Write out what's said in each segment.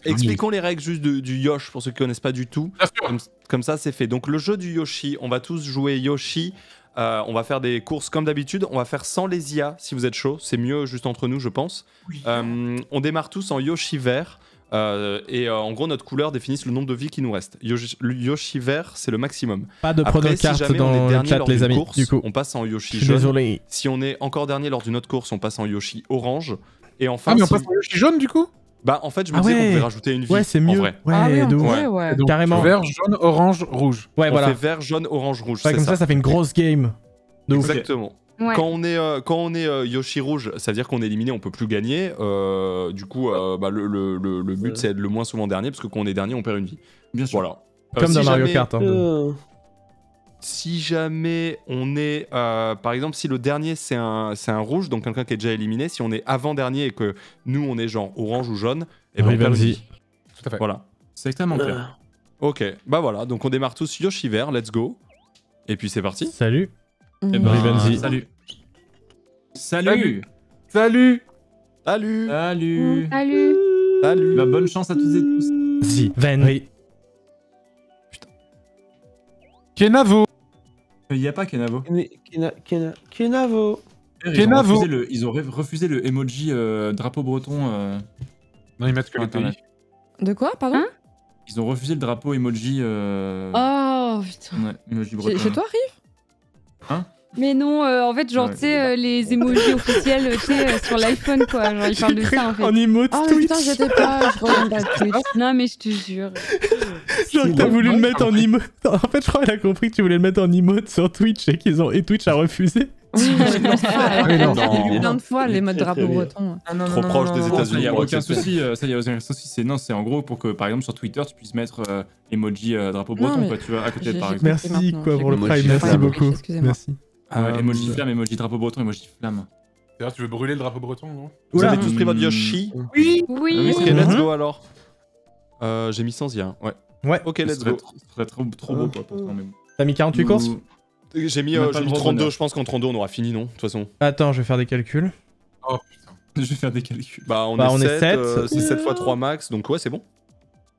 Expliquons les règles juste du Yosh pour ceux qui connaissent pas du tout. Comme ça, c'est fait. Donc le jeu du Yoshi, on va tous jouer Yoshi. On va faire des courses comme d'habitude. On va faire sans les IA si vous êtes chaud. C'est mieux juste entre nous, je pense. Oui. On démarre tous en Yoshi vert. En gros, notre couleur définit le nombre de vies qui nous reste. Yoshi vert, c'est le maximum. Pas de prono carte dans le chat, les amis. Course, du coup, on passe en Yoshi jaune. Désolé. Si on est encore dernier lors d'une autre course, on passe en Yoshi orange. Et enfin, mais on passe en Yoshi jaune du coup? Bah en fait je me disais qu'on pouvait rajouter une vie. Ouais c'est mieux. En vrai. Ouais, donc, carrément. Vert, jaune, orange, rouge. Ouais on fait vert, jaune, orange, rouge. Ouais, comme ça fait une grosse game. Exactement. Ouais. Quand on est Yoshi rouge, ça veut dire qu'on est éliminé, on peut plus gagner. Du coup le but c'est d'être le moins souvent dernier parce que quand on est dernier on perd une vie. Bien sûr. Voilà. Comme dans Mario Kart. Si jamais on est, par exemple, si le dernier c'est un rouge, donc quelqu'un qui est déjà éliminé, si on est avant-dernier et que nous on est genre orange ou jaune, et ben on perd une vie. Tout à fait. Voilà. C'est extrêmement clair. Ok, bah voilà, donc on démarre tous Yoshi vert, let's go. Et puis c'est parti. Salut. Et ben, salut. Salut. Salut. Salut. Salut. Salut. Salut. Bah, bonne chance à tous et tous. Si, Venry. Putain. Kenavo. Il n'y a pas Kenavo. Kenavo. Ils ont refusé le emoji drapeau breton. Non, ils mettent que les pays. De quoi, pardon? Ils ont refusé le drapeau emoji. Oh putain. Ouais, emoji breton. Chez toi, Riff? Hein? Mais non, en fait, genre, tu sais, les emojis officiels, tu sais, sur l'iPhone, quoi. Genre, ils parlent de ça, en fait. En emote oh, Twitch. Putain, j'étais pas, je reviens pas Twitch. Non, mais je te jure. Genre, t'as voulu le mettre en emote. En fait, je crois qu'elle a compris que tu voulais le mettre en emote sur Twitch et Twitch a refusé. J'ai vu plein de fois les modes drapeau breton. Trop proche des États-Unis. Il n'y a aucun souci. Ça, il y a aucun souci. C'est en gros pour que, par exemple, sur Twitter, tu puisses mettre emoji drapeau breton, quoi, tu vois, à côté de par exemple. Merci, quoi, pour le prime. Merci beaucoup. Merci. Emoji flamme, emoji drapeau breton, emoji flamme. D'ailleurs, tu veux brûler le drapeau breton, non? Vous avez tous pris votre Yoshi? Oui. Ok, let's go alors. J'ai mis sans IA, ouais. Ok, let's go. Ce serait trop beau, quoi, pourtant. T'as mis 48 courses? J'ai mis 32, je pense qu'en 32 on aura fini, non? De toute façon. Attends, je vais faire des calculs. Oh putain, je vais faire des calculs. Bah on est 7, c'est 7 x 3 max, donc ouais c'est bon.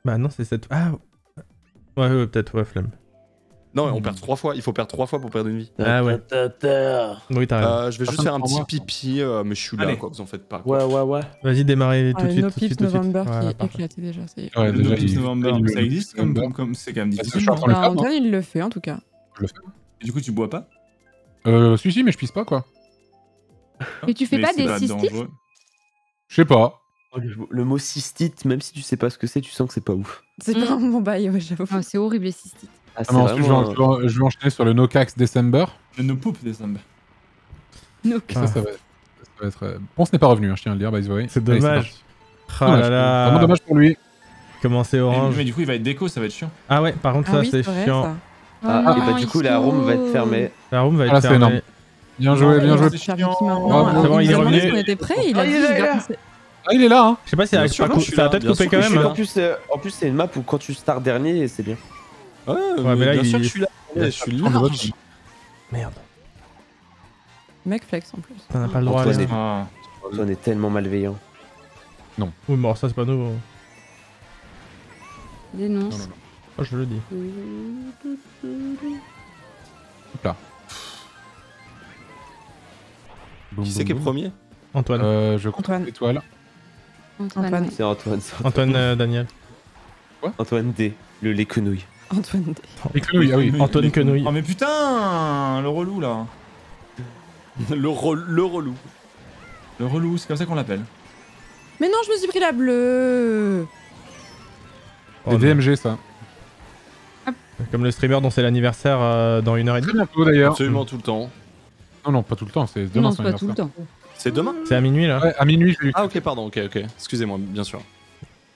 Bah non, c'est 7... Ah ouais, peut-être, ouais, flemme. Non, on perd 3 fois, il faut perdre 3 fois pour perdre une vie. Ah ouais. Oui, t'as raison. Je vais juste faire un petit pipi, mais je suis là, quoi, vous en faites pas. Ouais. Vas-y, démarrez tout de suite. No Pips November qui est éclaté déjà, ça y est. Ouais, déjà, No Pips November, ça existe comme c'est quand même difficile. Antoine, il le fait en tout cas. Je le fais. Et du coup, tu bois pas? Si, mais je pisse pas, quoi. Et tu fais pas des cystites? Je sais pas. Le mot cystite, même si tu sais pas ce que c'est, tu sens que c'est pas ouf. C'est pas un bon bail, ouais, j'avoue. C'est horrible les cystites. Ensuite, je vais enchaîner sur le No Cax December. Le No Poop December. No Cax. Ça va être... Bon, ce n'est pas revenu, je tiens à le dire, by the way. C'est dommage. Oh là là. Vraiment dommage pour lui. Comment c'est orange? Mais du coup, il va être déco, ça va être chiant. Ah ouais, par contre, ça, c'est chiant. Et bah, du coup, la room va être fermée. La room va être fermée. Énorme. Bien joué, bien joué. C'est bon, il est revenu. On était prêt, il a dit. Ah, il est là, hein. Je sais pas si ça va peut-être couper quand même. En plus, c'est une map où quand tu starts dernier, c'est bien. Ouais, mais là, bien sûr que je suis là. Je suis large. Merde. Mec flex en plus. T'en as pas le droit. Antoine est tellement malveillant. Non. Oui, mais alors ça, c'est pas nouveau. Dénonce. Oh, je le dis. Hop là. Qui c'est qui est premier? Antoine. Je crois l'étoile. Antoine. C'est Antoine. Antoine Daniel. Quoi? Antoine D, le lait quenouille. Antoine D. Les quenouilles, ah oui. Antoine Quenouille. Oh mais putain, le relou là. Le relou. Le relou, c'est comme ça qu'on l'appelle. Mais non, je me suis pris la bleue. Les DMG, ça. Comme le streamer dont c'est l'anniversaire dans 1h30. Très bientôt d'ailleurs. Absolument tout le temps. Non, pas tout le temps, c'est demain. Non, c'est pas tout le temps. C'est demain? C'est à minuit là? Ouais, à minuit, je vais. Ah, ok, pardon, ok. Excusez-moi, bien sûr.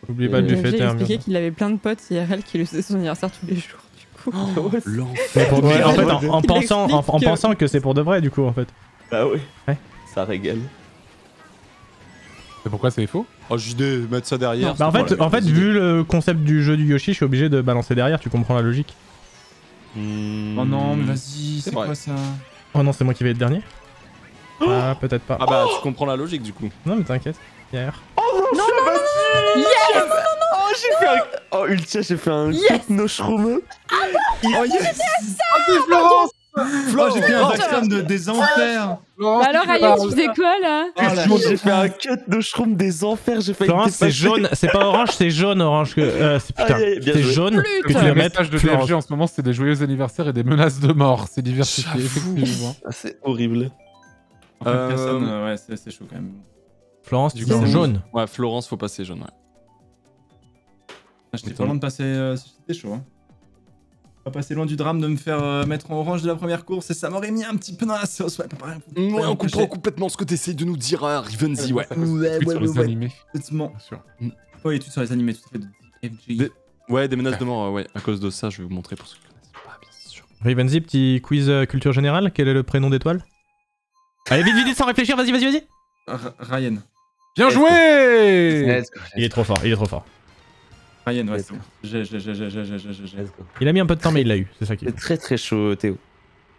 N'oubliez pas de lui fêter. J'ai expliqué qu'il avait plein de potes IRL qui lui faisaient son anniversaire tous les jours. Du coup. Ouais, en fait, en pensant que c'est pour de vrai, du coup, en fait. Bah oui. Ouais. Ça régale. C'est pourquoi c'est faux? Oh, je vais mettre ça derrière. Bah en fait, vu le concept du jeu du Yoshi, je suis obligé de balancer derrière, tu comprends la logique. Oh non, mais vas-y, c'est quoi ça? Oh non, c'est moi qui vais être dernier? Ah, peut-être pas. Ah bah, tu comprends la logique du coup. Non, mais t'inquiète. Hier. Oh non, non, Oh, j'ai fait un... Oh, Ultia, j'ai fait un Noshroom. Oh yes. Florence. Oh, j'ai fait un backstone des enfers. Bah alors, Ayo, tu faisais quoi là? J'ai fait un cut Noshroom des enfers. J'ai failli Florence, c'est jaune, c'est pas orange, c'est jaune, orange que. Putain, bien c'est joué. jaune. Le Que tu vas mettre message de DFG en ce moment, c'est des joyeux anniversaires et des menaces de mort. C'est diversifié, effectivement. Ah, c'est horrible. Enfin, personne, ouais, c'est chaud quand même. Florence, Du tu coup, es jaune. Ouais, Florence, faut passer jaune, ouais. J'étais pas loin de passer. C'était chaud. Hein. Pas passer loin du drame de me faire mettre en orange de la première course et ça m'aurait mis un petit peu dans la sauce. Ouais, Ouais, on comprend complètement ce que t'essayes de nous dire, Rivenzi, ouais. Sur les animés. Complètement. Bien sûr. Oui, tout sur les animés, tout à fait. De FGI. Ouais, des menaces de mort, ouais. À cause de ça, je vais vous montrer pour ceux qui connaissent pas, bien sûr. Rivenzi, petit quiz culture générale. Quel est le prénom d'étoile? Allez, vite, vite, sans réfléchir, vas-y, vas-y, vas-y. Ryan. Bien joué. Let's go. Il est trop fort, il est trop fort. Ryan, ouais, Let's c'est bon. J'ai. Let's go. Il a mis un peu de temps, mais il l'a eu, c'est ça qui est. C'est très très chaud, Théo.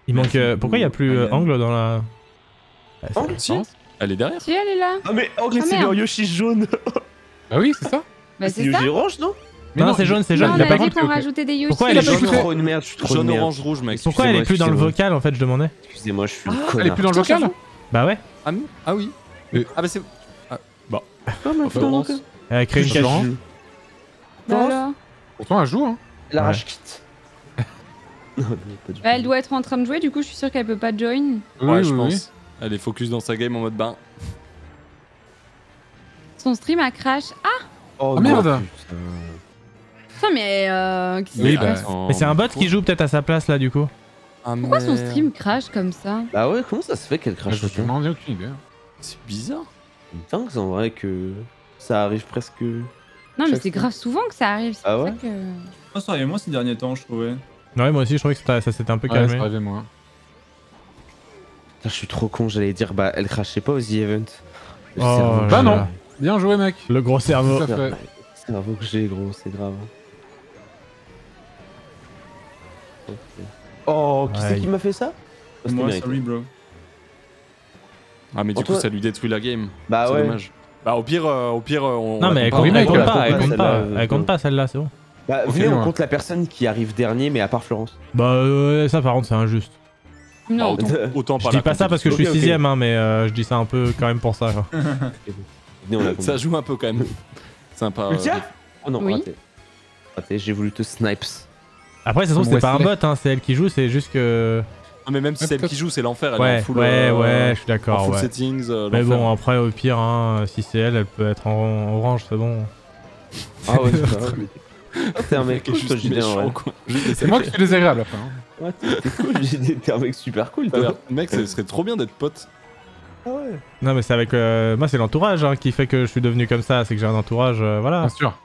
Il manque. Pourquoi il y a plus Angle dans la. Angle, Si, elle est derrière. Si, elle est là. Ah, mais Angle, c'est merde. le Yoshi jaune. Bah oui, c'est ça. Bah, C'est c'est ça. Yoshi orange, non? Non, c'est jaune, c'est jaune. Non, on Il a a pas dit compris. qu'on rajoutait des Yoshi. Pourquoi elle est Je suis jaune? trop une merde, je suis trop Jaune, une merde. orange, rouge, mec. Pourquoi elle est plus dans le excusez-moi. vocal en fait, je demandais? Excusez-moi, je suis le Elle est connard. plus dans le local. Bah ouais. Ah oui. Ah bah c'est. Ah, mais Florence. Elle a créé une Florence. cage. Bah alors. Pourtant, elle joue, hein. La Ouais. rage quitte. Non, non, pas du tout. Bah, elle doit être en train de jouer, du coup, je suis sûre qu'elle peut pas join. Ouais, je pense. Elle est focus dans sa game en mode bain. Son stream a crash. Ah, Oh, Ah, merde. putain. putain, mais qu'est-ce qui Oui, se bah. passe Mais c'est un bot qui joue peut-être à sa place là du coup. Pourquoi son stream crash comme ça? Bah ouais, comment ça se fait qu'elle crache Je autant? m'en ai aucune idée. C'est bizarre. Putain, en vrai que ça arrive presque. Non, mais Chaque c'est fois. grave souvent que ça arrive. C'est Ah pour ouais ça que. Oh, ça arrive moins ces derniers temps, je trouvais. Ouais, moi aussi je trouvais que ça s'était un peu Ouais, ça calmé. arrivait moins. Putain, je suis trop con, j'allais dire, bah elle crachait pas aux The Event. Le Oh cerveau. là Bah non. là. Bien joué, mec. Le gros cerveau. Tout à fait. Le cerveau que j'ai, gros, c'est grave. Ok. Oh, qui c'est Ouais. qui m'a fait ça? C'était Moi, mérité. sorry, bro. Ah mais du coup Antoine- ça lui détruit la game. Bah C'est ouais. dommage. Bah au pire on Non la mais elle compare. compte, elle compte elle pas, compte elle pas, compte pas, celle-là, elle compte pas celle-là, c'est bon. Bah Ok, venez, on ouais. compte la personne qui arrive dernier, mais à part Florence. Bah ça par contre c'est injuste. Bah, Non. autant Je pas dis la pas ça parce que je Ok, suis ok. sixième hein, mais je dis ça un peu quand même pour ça. Quoi. Venez, on la compte. Ça joue un peu quand même. Sympa. Ultia Oh non, Oui. raté. Raté, j'ai voulu te snipes. Après ça se trouve Comme c'est pas un Wesley. bot, hein, c'est elle qui joue, c'est juste que... Ah, mais même si Ouais, c'est elle peut-être. qui joue, c'est l'enfer. Elle est Ouais, en full, ouais, je suis en d'accord, full ouais. settings. Mais l'enfer. bon après au pire, hein, si c'est elle, elle peut être en orange, c'est bon. Ah ouais, c'est pas grave. Oh, t'es un mec Qui est cool, toi, juste Julien, méchant, ouais. quoi. Juste des C'est moi qui suis désagréable après. Hein. Ouais, t'es cool, t'es un mec super cool, Ah, toi. mec, ce serait trop bien d'être pote. Ah ouais. Non mais c'est avec... moi c'est l'entourage hein, qui fait que je suis devenu comme ça, c'est que j'ai un entourage, voilà. Bien sûr.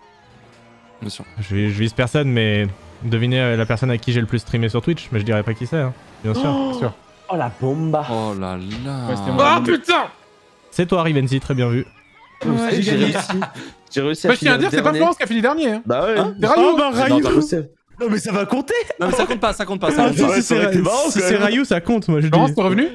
Bien sûr. Je vise personne mais... Devinez la personne à qui j'ai le plus streamé sur Twitch, mais je dirais pas qui c'est, hein. Bien sûr. Oh, sûr. oh la bomba. Oh là là. Ouais, c'était moi. Ah putain. C'est toi Rivenzi, très bien vu. Ouais. J'ai gagné. réussi. J'ai réussi à Bah je tiens à finir dire, c'est pas dernier. Florence qui a fini dernier. Hein. Bah ouais. C'est Rayou. bah Rayou. Non, non mais ça va compter. Non mais ça compte pas, ça compte pas. Ça Ah, compte si, pas. ouais, si ça aurait été marrant, si quand c'est même. Rayou, ça compte, moi je Florence, dis. t'es revenu?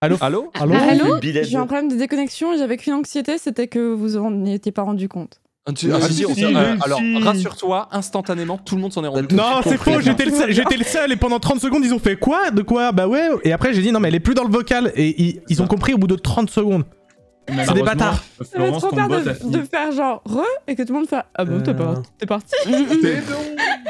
Allô Allô Allô Allô Billet J'ai un problème de déconnexion et j'avais qu'une anxiété, c'était que vous en étiez pas rendu compte. Si, alors rassure-toi, instantanément tout le monde s'en est rendu compte. Non, c'est faux, j'étais le seul et pendant 30 secondes ils ont fait quoi? De quoi? Bah ouais, et après j'ai dit non mais elle est plus dans le vocal et ils ont compris au bout de 30 secondes. C'est des bâtards. Ça va Florence, trop ton peur bot a de fini. faire genre et que tout le monde fait ah bon t'es parti.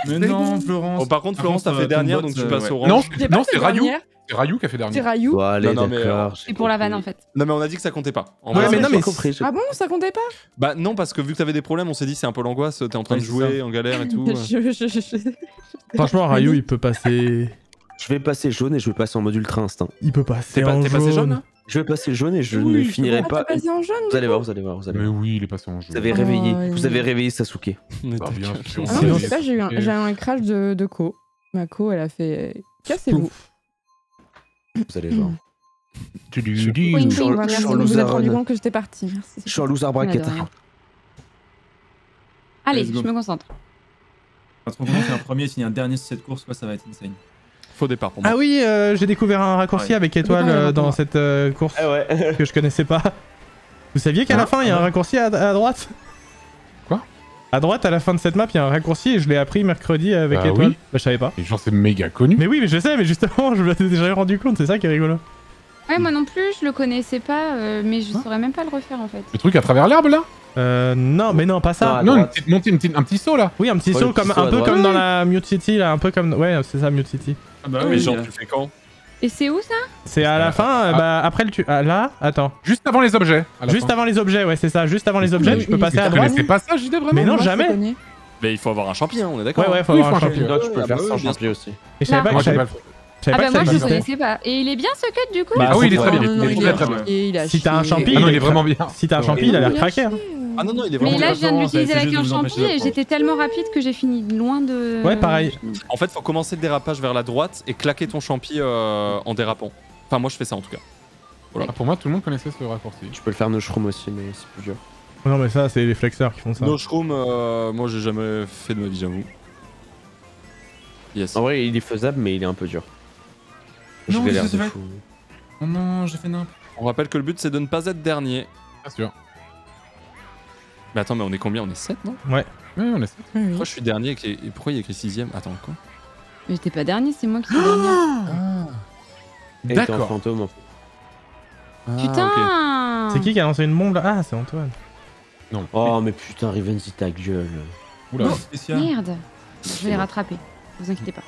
Mais non, Florence. Oh, par contre, Florence, Par t'as fait contre, dernière, ton donc bot, tu passes ouais. orange. Non, J'ai pas non, fait c'est Rayou. dernière, C'est Rayou qui a fait dernier. c'est Rayou. Bon, allez, Non, non, mais, d'accord. Et pour la vanne en fait. Non mais on a dit que ça comptait pas. En Ouais, vrai, mais non, mais compris. Ah bon ça comptait pas? Bah non parce que vu que t'avais des problèmes, on s'est dit c'est un peu l'angoisse. T'es en train Ouais, de c'est jouer ça. en galère et tout. Franchement, Rayou il peut passer. Je vais passer jaune et je vais passer en mode ultra instinct. Il peut passer. T'es passé jaune là? Je vais passer jaune et je Oui, ne je finirai peux pas. passer en jaune. Vous allez voir, vous allez voir, vous allez Mais voir. oui, il est passé en jeu. Vous avez Oh, réveillé, oui. vous avez réveillé Sasuke. Bah, bien sûr. Ah non, Sinon, je sais pas, j'ai eu un crash de Co. Ma Co elle a fait cassez-vous. Vous allez voir. Oui, Je oui, suis en- voilà, je suis merci, en vous vous êtes rendu loser. compte que j'étais partie. Merci. Je suis en loser bracket. Ouais, de rien. Allez, Let's go. je me concentre. Pas trop content, c'est un premier, s'il y a un dernier sur cette course, quoi, ça va être insane. Faux départ pour moi. Ah oui, j'ai découvert un raccourci Ouais. avec étoile Ouais, dans ouais. cette course Ah ouais. que je connaissais pas. Vous saviez qu'à la fin il y a un raccourci à droite? À droite, à la fin de cette map, il y a un raccourci et je l'ai appris mercredi avec Bah l'étoile. oui. Bah, je savais pas. Et genre, c'est méga connu. Mais oui, mais je sais, mais justement, je m'étais déjà rendu compte, c'est ça qui est rigolo. Ouais, moi non plus, je le connaissais pas, mais je saurais même pas le refaire en fait. Le truc à travers l'herbe là? Non, mais non, pas ça. à Non, une droite. petite montée, un petit saut là. Oui, un petit Ouais, saut le petit comme, saut un à peu droite. comme dans la Mute City, là, un peu comme... Ouais, c'est ça, Mute City. Ah bah Mais oui, genre, tu fais quand? Et c'est où ça? C'est à la fin, bah après le là, attends. Juste avant les objets. à la Juste fin. avant les objets, ouais, c'est ça. Juste avant les objets, tu peux passer Mais à tu droite. connaissais pas ça, JD, vraiment? Mais non, Moi, je jamais. connais. Mais il faut avoir un champion, on est d'accord? Ouais, ouais, faut Oui, avoir un faut un champion. Là, tu peux le faire bah sans oui, bien champion aussi. Et je savais pas Moi, que j'ai ça pas le- Ah ça bah moi je le existait. connaissais pas. Et il est bien ce cut du coup? Bah, Ah oui, il est faut- très bien. Non, non, Il est il très a très bien. chié, il a Si t'as un chié. champi, Ah non, il est cra- vraiment bien. Si t'as un champi, il a l'air craqué. Hein. Ah non, non, il est Mais vraiment là je viens de l'utiliser c'est avec juste un de vous champi empêcher de et prendre. j'étais tellement rapide que j'ai fini loin de... Ouais, pareil. En fait, faut commencer le dérapage vers la droite et claquer ton champi en dérapant. Enfin, moi, je fais ça en tout cas. Ah, pour moi, tout le monde connaissait ce raccourci. Tu peux le faire no shroom aussi, mais c'est plus dur. Non, mais ça, c'est les flexeurs qui font ça. No Shroom, moi, j'ai jamais fait de ma vie, j'avoue. Yes. En vrai, il est faisable, mais il est un peu dur. Je Non, galère qu'est-ce que de c'est fou. Oh non, j'ai fait n'importe On rappelle que le but, c'est de ne pas être dernier. Bien sûr. Mais attends, mais on est combien? On est 7, non? Oui, on est ça. Oui, oui. Pourquoi je suis dernier et pourquoi il y a écrit 6ème? Attends, quoi? Mais j'étais pas dernier, c'est moi qui suis dernier. Et t'es en D'accord. fantôme en fait. Ah, ok. Putain! C'est qui a lancé une bombe là? Ah, c'est Antoine. Oh, mais putain, Rivenzi, ta gueule. Oula. quoi. Spécial. Merde! Je vais les rattraper, vous inquiétez pas.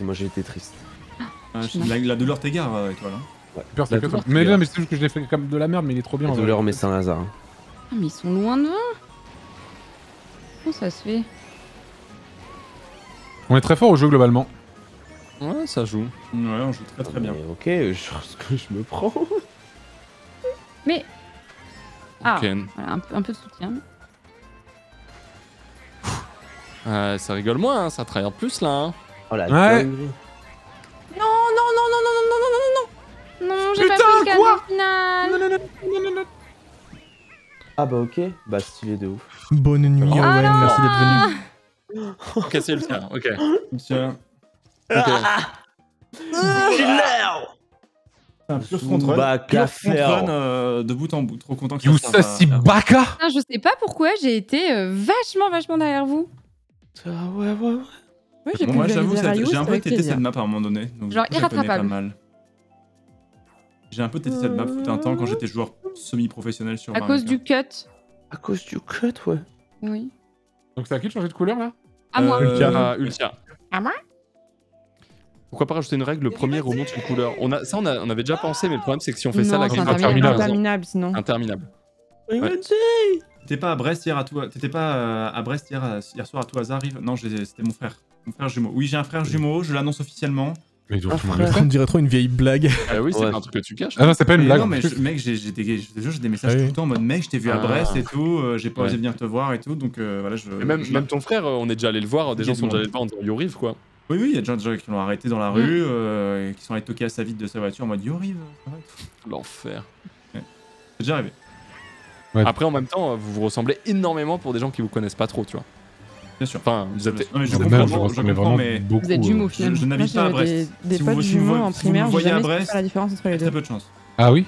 Moi, j'ai été triste. La douleur t'égare, étoile. Hein. Peur, c'est La que douleur, ça. Mais tu non, mais c'est juste que je l'ai fait comme de la merde, mais il est trop bien. La en vrai. douleur, mais Saint-Lazare. hein. Ah mais ils sont loin devant! Comment ça se fait? On est très fort au jeu globalement. Ouais, ça joue. Ouais, on joue très très bien. Mais ok, ce que je me prends. Mais... Ah, Ok. voilà, un peu de soutien. Ça rigole moins, hein, ça tryhard plus là. Hein. Oh la Ouais. dinguerie. Non, j'ai pas pris le cadeau au final! Ah bah ok, bah stylé de ouf. Bonne nuit, Ah Owen, non. merci d'être venu. Ok, c'est le tien, ok. Tiens, Ok. un pur front run. Bah, Pur qu'à front faire. run de bout en bout. Trop content que You ça sassy va. baka. Putain, je sais pas pourquoi j'ai été vachement derrière vous. Ah ouais, ouais, ouais. Oui, j'ai Bon, pu moi j'avoue, valider Rayou, j'ai un peu avec tété plaisir. cette map à un moment donné. Donc Genre du coup, je la connais irrattrapable. pas mal. J'ai un peu tété cette map fut un temps quand j'étais joueur semi-professionnel sur À Mario cause du Kart. cut. À cause du cut, ouais. Oui. Donc c'est à qui de changer de couleur là? À moi. Ultia. Ultia. À moi? Pourquoi pas rajouter une règle, le premier remonte une couleur? On avait déjà pensé, mais le problème c'est que si on fait ça, Non, la c'est game va interminable. interminable sinon. interminable. T'étais pas à Brest hier à tout. T'étais pas à Brest hier soir à tout hasard, Rive? Non, c'était mon frère. Mon frère jumeau. Oui, j'ai un frère jumeau, je l'annonce officiellement. Mais donc, Ah, tout le monde frère. le sait. On dirait trop une vieille blague. Oui, c'est Ouais. pas un truc que tu caches. Ah non, c'est pas une Mais blague. non, mais mec, j'ai des messages Ah oui. tout le temps en mode mec, je t'ai vu à Ah. Brest et tout, j'ai pas Ouais. osé venir te voir et tout, donc voilà, je. Et même ton frère, on est déjà allé le voir, des gens sont déjà allés le voir en disant Yo Rive quoi. Oui, oui, il y a des gens qui l'ont arrêté dans la rue, et qui sont allés toquer à sa vitre de sa voiture en mode Yo, Rive, ça va et tout. L'enfer. C'est déjà arrivé. Ouais. Après, en même temps, vous vous ressemblez énormément pour des gens qui vous connaissent pas trop, tu vois. Bien sûr. Enfin, vous êtes. Non, mais je Même, comprends, je je ressemblais comprends, vraiment mais beaucoup. Vous êtes jumeaux je finalement. Moi, n'habite pas à j'avais Brest. des Si potes vous jumeaux me en si vous me primaire, j'ai voyez à jamais su Brest, faire la différence entre les très deux. peu de chance. Ah oui?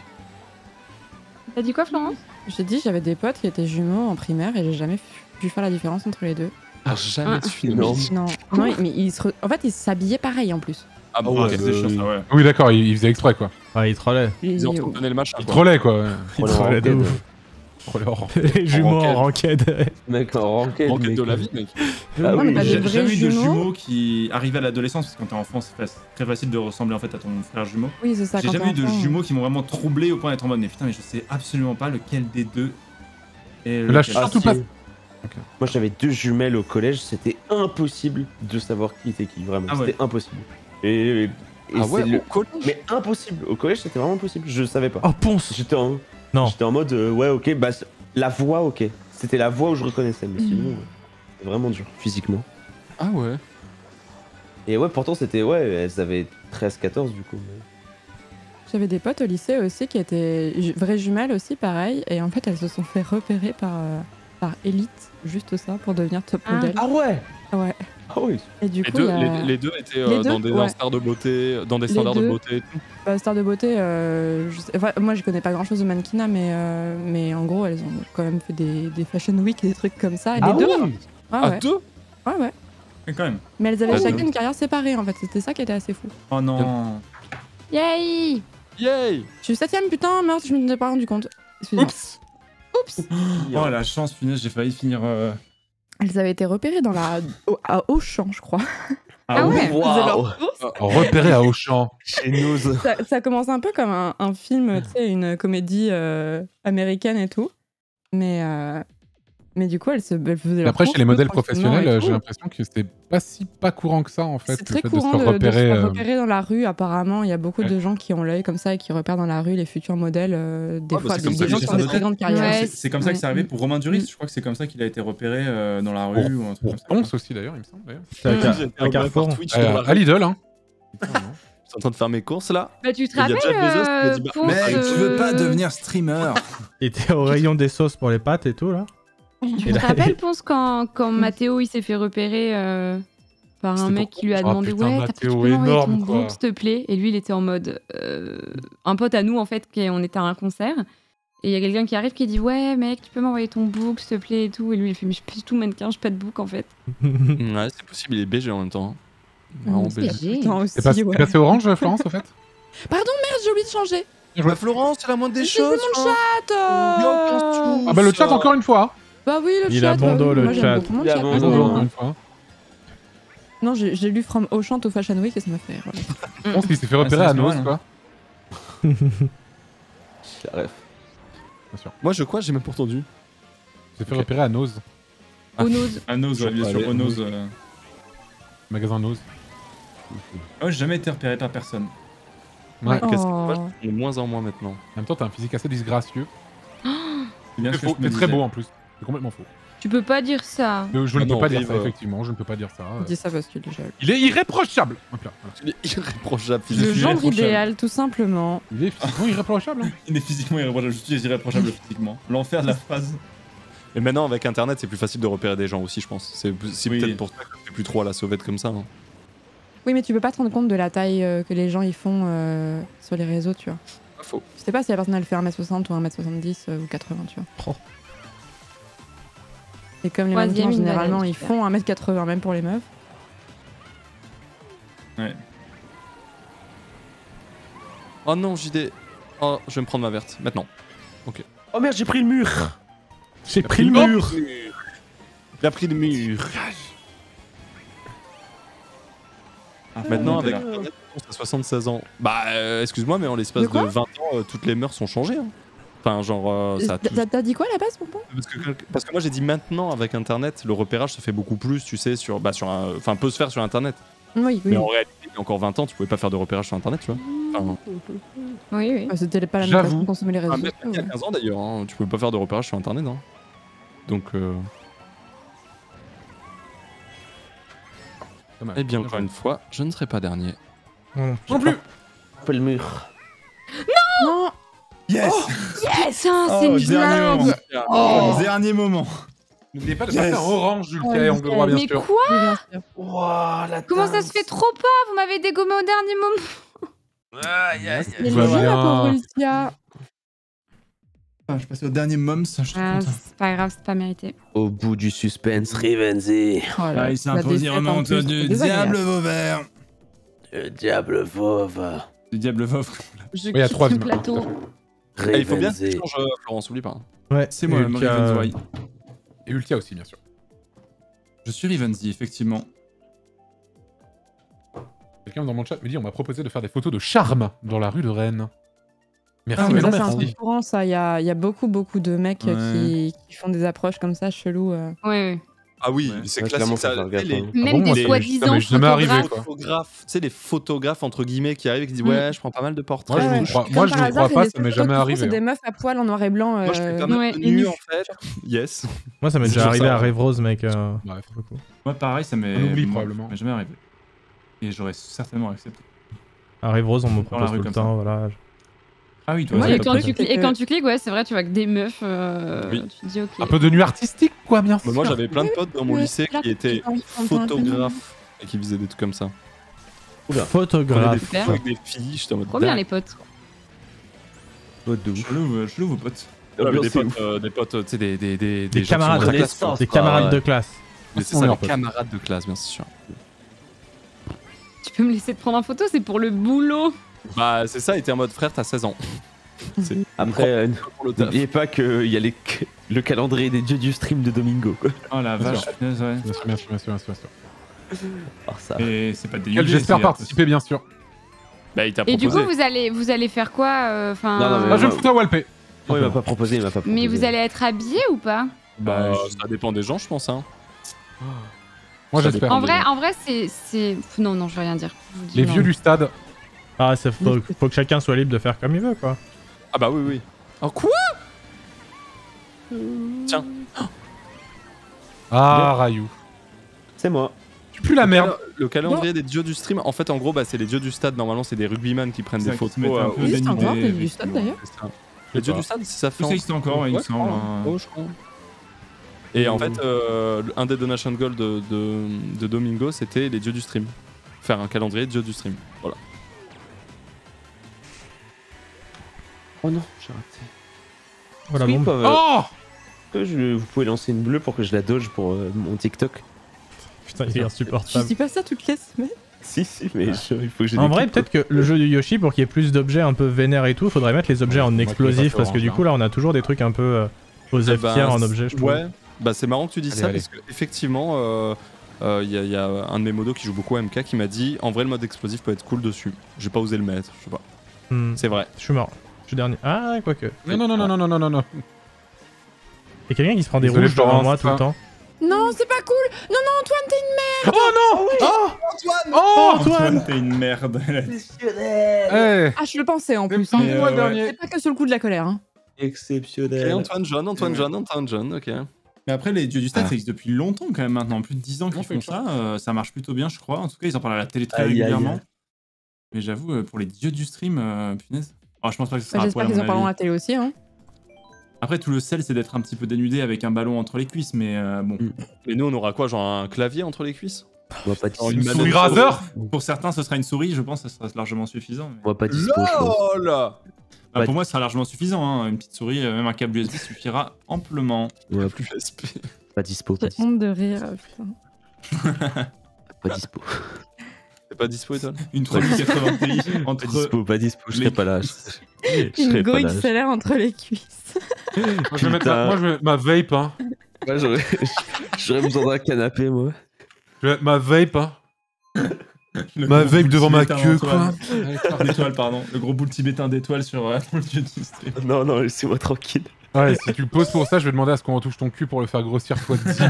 T'as dit quoi, Florence? J'ai dit j'avais des potes qui étaient jumeaux en primaire et j'ai jamais pu faire la différence entre les deux. Ah, jamais Ah. su. Non. Non, non, mais en fait ils s'habillaient pareil en plus. Ah bon, Ouais, ok. c'est chiant ça, ouais. Oui, d'accord, il faisait exprès quoi. Ah, il trollait. Ils ont donné le machin. Il quoi. trollait quoi. ouais. Il Oh, le trollait de ranked. ouf. Trollait hors. Les jumeaux en ranked. Mec, en ranked. Manque mec. de la vie, mec. Ah Non, mais oui, t'as des J'ai vrais jamais eu de jumeaux. jumeaux qui arrivaient à l'adolescence, parce que quand t'es enfant, c'est très facile de ressembler en fait à ton frère jumeau. Oui, c'est ça. J'ai quand jamais eu t'es de enfant, jumeaux qui m'ont vraiment troublé au point d'être en mode mais putain mais je sais absolument pas lequel des deux est Là, lequel. je surtout si. pas. Moi j'avais deux jumelles au collège, c'était impossible de savoir qui était qui, vraiment. Ah ouais. C'était impossible. Et Ah ouais, c'est au collège. Mais impossible. Au collège c'était vraiment impossible, je savais pas. Oh, ponce. Non. J'étais en mode ouais ok, bah la voix ok. C'était la voix où je reconnaissais, mais sinon c'est vraiment dur physiquement. Ah ouais. Et ouais pourtant c'était elles avaient 13-14 du coup. mais- J'avais des potes au lycée aussi qui étaient vraies jumelles aussi, pareil. Et en fait, elles se sont fait repérer par Elite, juste ça, pour devenir top Ah. model. Ah ouais. Ouais. Ah oui. Et du Les coup, deux, il y a... les deux étaient Les deux, dans des ouais. standards de beauté, dans des Les standards de deux. beauté et tout. Bah, Star de beauté, enfin, moi je connais pas grand chose de mannequinat, mais en gros elles ont quand même fait des fashion week et des trucs comme ça. Et les deux, ouais, Ah, ouais. deux Ouais, ouais. Mais quand même. Mais elles avaient Ah, chacune deux. une carrière séparée en fait, c'était ça qui était assez fou. Oh non. Yay! Yay! Je suis 7ème, putain, merde, je m'en ai pas rendu compte. Excusez-moi. Oups. Oups. Oh la chance, punaise, j'ai failli finir. Elles avaient été repérées à Auchan, je crois. Ah ouais. Elles faisaient Waouh. leurs courses. Repéré à Auchan. Chez nous. Ça commence un peu comme un film, tu sais, une comédie américaine et tout. Mais du coup, elles faisaient leurs Après, courses chez les modèles tranquillement et professionnels, tout. j'ai l'impression que c'est pas courant que ça, en fait. C'est très le fait courant de se faire de se faire repérer. repérer dans la rue, apparemment. Il y a beaucoup Ouais. de gens qui ont l'œil comme ça et qui repèrent dans la rue les futurs modèles. Des Ah, bah, fois, c'est comme des ça gens que qui ça ont des doit très être. grandes carrières. Ouais. C'est comme ça que c'est arrivé pour Romain Duris. Je crois que c'est comme ça qu'il a été repéré dans la rue ou un truc Pour comme ça. Ponce aussi, d'ailleurs, il me semble. d'ailleurs. C'est à J'ai été à Carrefour. par Twitch dans la À rue. Lidl, hein. Je suis en train de faire mes courses là. Bah, tu te Il y a Jeff Bezos qui m'a rappelles, dit, bah, Ponce, mec, tu veux pas devenir streamer? Il était au rayon des sauces pour les pâtes et tout là. Tu te rappelles, Ponce, quand Mathéo il s'est fait repérer par un C'était mec pour- qui lui a Ah, demandé putain, ouais, tu peux Mathéo, m'envoyer ton énorme, quoi. book, s'il te plaît. Et lui, il était en mode un pote à nous en fait, on était à un concert. Et il y a quelqu'un qui arrive qui dit ouais, mec, tu peux m'envoyer ton book, s'il te plaît et tout. Et lui, il fait mais je suis pas du tout mannequin, je pas de book en fait. Ouais, c'est possible, il est BG en même temps. Vraiment c'est BG. BG. Putain, aussi, T'es passé, ouais. t'es passé orange, Florence, au fait? Merde, j'ai oublié de changer. Bah, Florence, c'est la moindre des C'est mon choses. chat. Ah bah le chat encore une fois. Bah oui, le Il chat. a bon bah dos, oui, le moi, j'aime chat. beaucoup mon Il a chat, bon dos. personnellement. Encore une fois. Non, j'ai lu From Auchan to Fashion Week et ça m'a fait. Voilà. Je pense qu'il s'est fait repérer ça, à c'est Nos, normal, quoi. La ref. Bien sûr. Moi, je crois, j'ai même pas entendu. Il s'est fait repérer à Nos. Onoz. Anos, ouais, bien Allez, sûr, Onos. Magasin Nos. Oh, j'ai jamais été repéré par personne. Ouais. Qu'est-ce que Oh. moi, je de moins en moins maintenant. En même temps, t'as un physique assez disgracieux. C'est bien ce que Faux. je me T'es très disais. beau en plus. C'est complètement faux. Tu peux pas dire ça. Je Ah ne peux non, pas dire Rive, ça, effectivement. Je ne peux pas dire ça. Je dis ça parce qu'il est jaloux. Il est irréprochable. Hop là, voilà. Il est irréprochable Le physiquement. genre irréprochable. idéal, tout simplement. Il est physiquement irréprochable. Hein. Il est physiquement irréprochable. Je suis irréprochable physiquement. L'enfer de la phrase. Mais maintenant, avec internet, c'est plus facile de repérer des gens aussi, je pense. C'est Oui. peut-être pour ça que je fais plus trop à la sauvette comme ça. Hein. Oui, mais tu peux pas te rendre compte de la taille que les gens ils font sur les réseaux, tu vois. Pas faux. Je sais pas si la personne elle fait 1m60 ou 1m70 ou 80, tu vois. Oh. Et comme les Troisième, mannequins, une généralement, baleine, ils super. font 1m80, même pour les meufs. Ouais. Oh non, JD. Oh, je vais me prendre ma verte, maintenant. Oh merde, j'ai pris le mur. J'ai pris le mur. Il a pris le mur. Maintenant, on avec était là. internet, on a 76 ans. Bah, excuse-moi, mais en l'espace De quoi de 20 ans, toutes les mœurs ont changé. Hein. Enfin, genre, ça a tout... T'as dit quoi à la base, Pompon? Parce que moi, j'ai dit maintenant, avec internet, le repérage se fait beaucoup plus, tu sais, sur un... Enfin, peut se faire sur internet. Oui, oui. Mais en réalité, il y a encore 20 ans, tu pouvais pas faire de repérage sur internet, tu vois. Enfin, Oui, oui. Bah, c'était pas la même J'avoue. façon de consommer les réseaux même sociaux. il y a ouais. 15 ans d'ailleurs, hein, tu pouvais pas faire de repérage sur internet. Hein. Donc, Dommage. eh bien, encore une fois, je ne serai pas dernier. Non plus. Fait le mur. Non. Yes. Putain, c'est Oh, une dernier moment. blague. Oh, dernier moment. N'oubliez pas de Yes. passer en orange, Jules, Oh, qui a angle droit, bien Mais sûr. quoi? Oui, bien sûr. Waouh, la Comment ça tasse. se fait trop pas? Vous m'avez dégommé au dernier moment. Mais Tout va le jeu, la bien. pauvre Lucia. Ah, je suis passé au dernier mums, je suis Ah, content. c'est pas grave, c'est pas mérité. Au bout du suspense, Rivenzi. Oh là, Ah, il la s'impose, il défaite, en remonte plus, du c'est désagréable. diable Vauvert. Le diable fauve. Du diable Vauvre. Je il y a quitte trois le humains. plateau. Eh, il faut bien que tu Rivenzi. changes, Florence, oublie pas. Ouais, C'est moi, et même qui a- Rivenzi. Et Ultia aussi, bien sûr. Je suis Rivenzi, effectivement. Quelqu'un dans mon chat me dit on m'a proposé de faire des photos de charme dans la rue de Rennes. Merci, Ah, mais Mais non ça, c'est un merci. truc courant, ça. Il y a beaucoup de mecs qui font des approches comme ça, chelous. Ouais, ouais. Ah oui, Ouais. c'est Ouais, classique. clairement, Ça, faut faire tu sais, gaffe, les hein. Même bon, moi, des c'est- soi-disant ça m'est jamais arrivé, photographes. quoi. photographes, tu sais, les photographes entre guillemets qui arrivent et qui disent Mm. ouais, je prends pas mal de portraits. Moi, je Ouais, vous ouais. crois, Comme moi, je par vous hasard, crois pas, les ça m'est photos jamais qu'ils font, arrivé. C'est des hein. meufs à poil en noir et blanc. Moi, je fais pas mal ouais, de et nus nus. en fait. Yes. Moi, ça m'est C'est déjà toujours arrivé ça. à Rêve Rose, mec. Bref. pour le coup. Moi, pareil, ça m'est. On oublie, moi, probablement. ça m'est jamais arrivé. Et j'aurais certainement accepté. À Rêve Rose, on me Dans la propose rue tout le comme temps, voilà. Ah oui, toi, Moi, c'est Et le pas quand, truc, tu c'est que- quand tu cliques, ouais, c'est vrai, tu vois que des meufs. Oui. Tu te dis, ok. Un peu de nu artistique, quoi, bien sûr. Moi, j'avais plein de potes dans mon lycée qui étaient photographes et qui faisaient des trucs comme ça. Photographe. Des Super. photos avec des filles, j'étais en mode. Trop bien, les potes. Pote de ouf. Je l'ouvre, vos potes. Ouais, mais L'ambiance, c'est ouf. des potes, tu sais, des Des gens qui camarades sont de très classe, classe, Des quoi. camarades Ouais. de classe. Mais c'est On ça, est les en pote. camarades de classe, bien sûr. Tu peux me laisser te prendre en photo, c'est pour le boulot. Bah, c'est ça, il était en mode frère, t'as 16 ans. C'est Après, pour le taf. n'oubliez pas qu'il y a le calendrier des dieux du stream de Domingo, quoi. Oh la vache, punaise, ouais. Bien sûr, bien sûr, bien sûr, bien sûr, bien sûr. Alors ça. Et c'est pas Auquel dégueu. j'espère participer, bien sûr. Bah, il t'a Et proposé. du coup, vous allez faire quoi enfin, Non, non, mais Ah, je me fous à Walpé. Moi, il m'a pas proposé, il m'a pas proposé. mais vous allez être habillé ou pas? Bah, ça dépend des gens, je pense. Hein. Moi, Ça j'espère. En vrai, c'est. Non, non, je vais rien dire. Je vous dis Les non. vieux du stade. Ah, faut que chacun soit libre de faire comme il veut, quoi. Ah, bah oui, oui. Oh, quoi? Tiens. Ah, Rayou. C'est moi. Tu pues la merde. Le calendrier des dieux du stream, en fait, en gros, bah, c'est les dieux du stade. Normalement, c'est des rugbyman qui prennent des photos. Oui, c'est encore des du stade, d'ailleurs. C'est ça. Les dieux du stade, ça fait. Tout ça existe encore, il me semble. hein. Oh, je crois. Et en fait, un des donation goals de Domingo, c'était les dieux du stream. Faire un calendrier de dieux du stream. Voilà. Oh non, j'ai raté. Voilà, Oui, bon. quoi, Oh vous pouvez lancer une bleue pour que je la dodge pour mon TikTok. Putain, il est Je insupportable. dis pas ça toutes les semaines. Si, mais il faut que j'ai En des vrai, clips, peut-être que le jeu du Yoshi, pour qu'il y ait plus d'objets un peu vénères et tout, faudrait mettre les objets Ouais, en moi, explosif, je suis pas parce que fort, du hein, coup, là, on a toujours des trucs un peu aux Eh F ben, tiers en objet, je trouve. Ouais, bah c'est marrant que tu dis Allez, ça allez. parce qu'effectivement, il y a un de mes modos qui joue beaucoup à MK qui m'a dit en vrai, le mode explosif peut être cool dessus. J'ai pas osé le mettre, je sais pas. Hmm, C'est vrai. je suis mort. Je suis dernier. Ah, ouais, quoique. Non, non, non, non, non, non, non, non. Et quelqu'un qui se prend des Désolé, rouges devant Florence, moi tout le ça. temps. Non, c'est pas cool. Non, non, Antoine, t'es une Oh non Oh, Antoine, t'es une merde. Eh Ah, je le pensais en plus. Pas hein. moi, ouais. dernier. C'est pas que sur le coup de la colère. Hein. Et Exceptionnel. Antoine John, ok. Mais après, les dieux du stade, ça existe depuis longtemps quand même maintenant. Plus de 10 ans qu'ils On fait font ça. Ça marche plutôt bien, je crois. En tout cas, ils en parlent à la télé très Aïe, aïe, régulièrement. aïe. Mais j'avoue, pour les dieux du stream, punaise. Alors, je pense pas que ce Bah, sera à J'espère poil, à qu'ils en mon parleront à avis. la télé aussi. Hein. Après, tout le sel, c'est d'être un petit peu dénudé avec un ballon entre les cuisses. Mais bon. Et nous, on aura quoi, genre un clavier entre les cuisses? On va pas dispo. Une manette souris de- raser Pour certains, ce sera une souris. Je pense que ça sera largement suffisant. mais- On va pas dispo, je pense. LOL. Bah, pour moi, ce sera largement suffisant. Hein. Une petite souris, même un câble USB suffira amplement. Ouais, Plus SP. pas dispo, pas J'ai dispo. honte de rire. Putain. Pas dispo. T'es pas dispo, Ethan? Une 3080 Ti Pas entre. dispo, pas dispo, je serai pas là. Je Une serai go pas là. XLR entre les cuisses. Moi, je vais mettre Putain. ma vape, hein. Ouais, j'aurais besoin d'un canapé, moi. Je vais mettre ma vape, hein. Le Ma gros vape boule devant ma tibétain queue, d'Antoine. quoi. D'étoiles, pardon. Le gros boule tibétain d'étoiles sur dans le dieu du stream. Non, non, laissez-moi tranquille. Ouais, si tu le poses pour ça, je vais demander à ce qu'on retouche ton cul pour le faire grossir fois 10 000.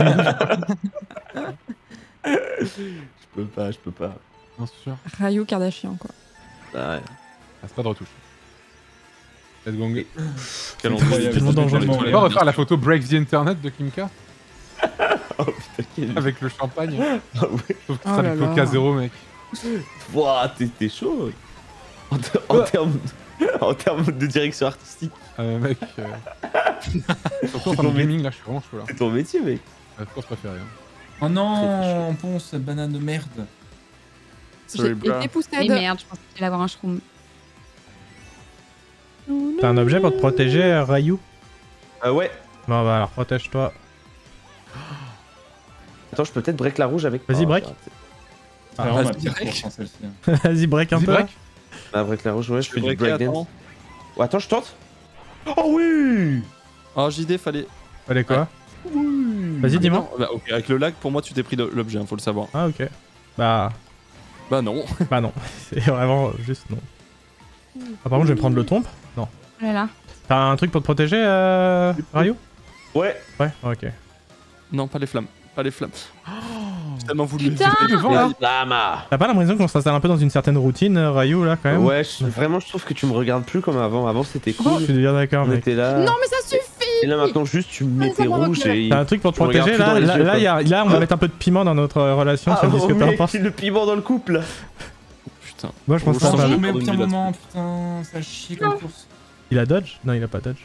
Je peux pas. Bien sûr. Ryu Kardashian, quoi. Ah, ouais. Ah, c'est pas de retouche. Let's go. Quel Incroyable, tellement ça fait dangereux. tellement On rire. va refaire la photo Break the Internet de Kimka Oh putain, quel... avec le champagne. Ah ouais. Sauf que Oh ça là du là. Coca zéro, mec. Ouah, t'es chaud. En termes de direction artistique, Mec. Surtout en termes de gaming, là, je suis vraiment chaud là. c'est ton métier, mec. La course préférée. Hein. Oh non, Ponce, cette banane de merde. Sorry, J'ai bro. été poussée Et merde, je pensais qu'il allait avoir un shroom. T'as un objet pour te protéger, Ryu? Ouais. Bon, bah alors, protège-toi. Attends, je peux peut-être break la rouge avec. Vas-y, break. j'ai raté. C'est vraiment ma vas-y, pire break. course, hein, celle-ci. Vas-y, break un Vas-y, peu. break. Ah, break la rouge, ouais, je fais du breaker, breakdance. attends. Oh, attends, je tente. Oh oui. Oh, JD, fallait. Allez, quoi? Vas-y, dis-moi. Non, bah, ok, avec le lag, pour moi, tu t'es pris l'objet, faut le savoir. Ah, ok. Bah Bah non. non. C'est vraiment juste non. Ah, par contre, je vais prendre le tombe. Oh là là. T'as un truc pour te protéger, Ryu? Ouais. Ouais, ok. Non, pas les flammes. Pas les flammes. J'ai tellement voulu. Putain. Devant là. Lama. T'as pas l'impression qu'on s'installe un peu dans une certaine routine, Ryu, là, quand même? Ouais, vraiment, je trouve que tu me regardes plus comme avant. Avant, c'était Je cool. suis bien d'accord, On mec. était là. Non, mais ça suffit. Et là, maintenant, juste, tu me mets Ah, ça tes me rouges recule. et. T'as un truc pour te Tu me regardes protéger, plus là? dans les yeux, Là, on va mettre un peu de piment dans notre relation, tu me dis ce que t'en penses. le piment dans le couple. Putain. Moi, je pense Oh, ça change va. de- Mais au Pardon, pire mais moment, putain, ça chie comme course. Il a dodge? Non, il a pas dodge.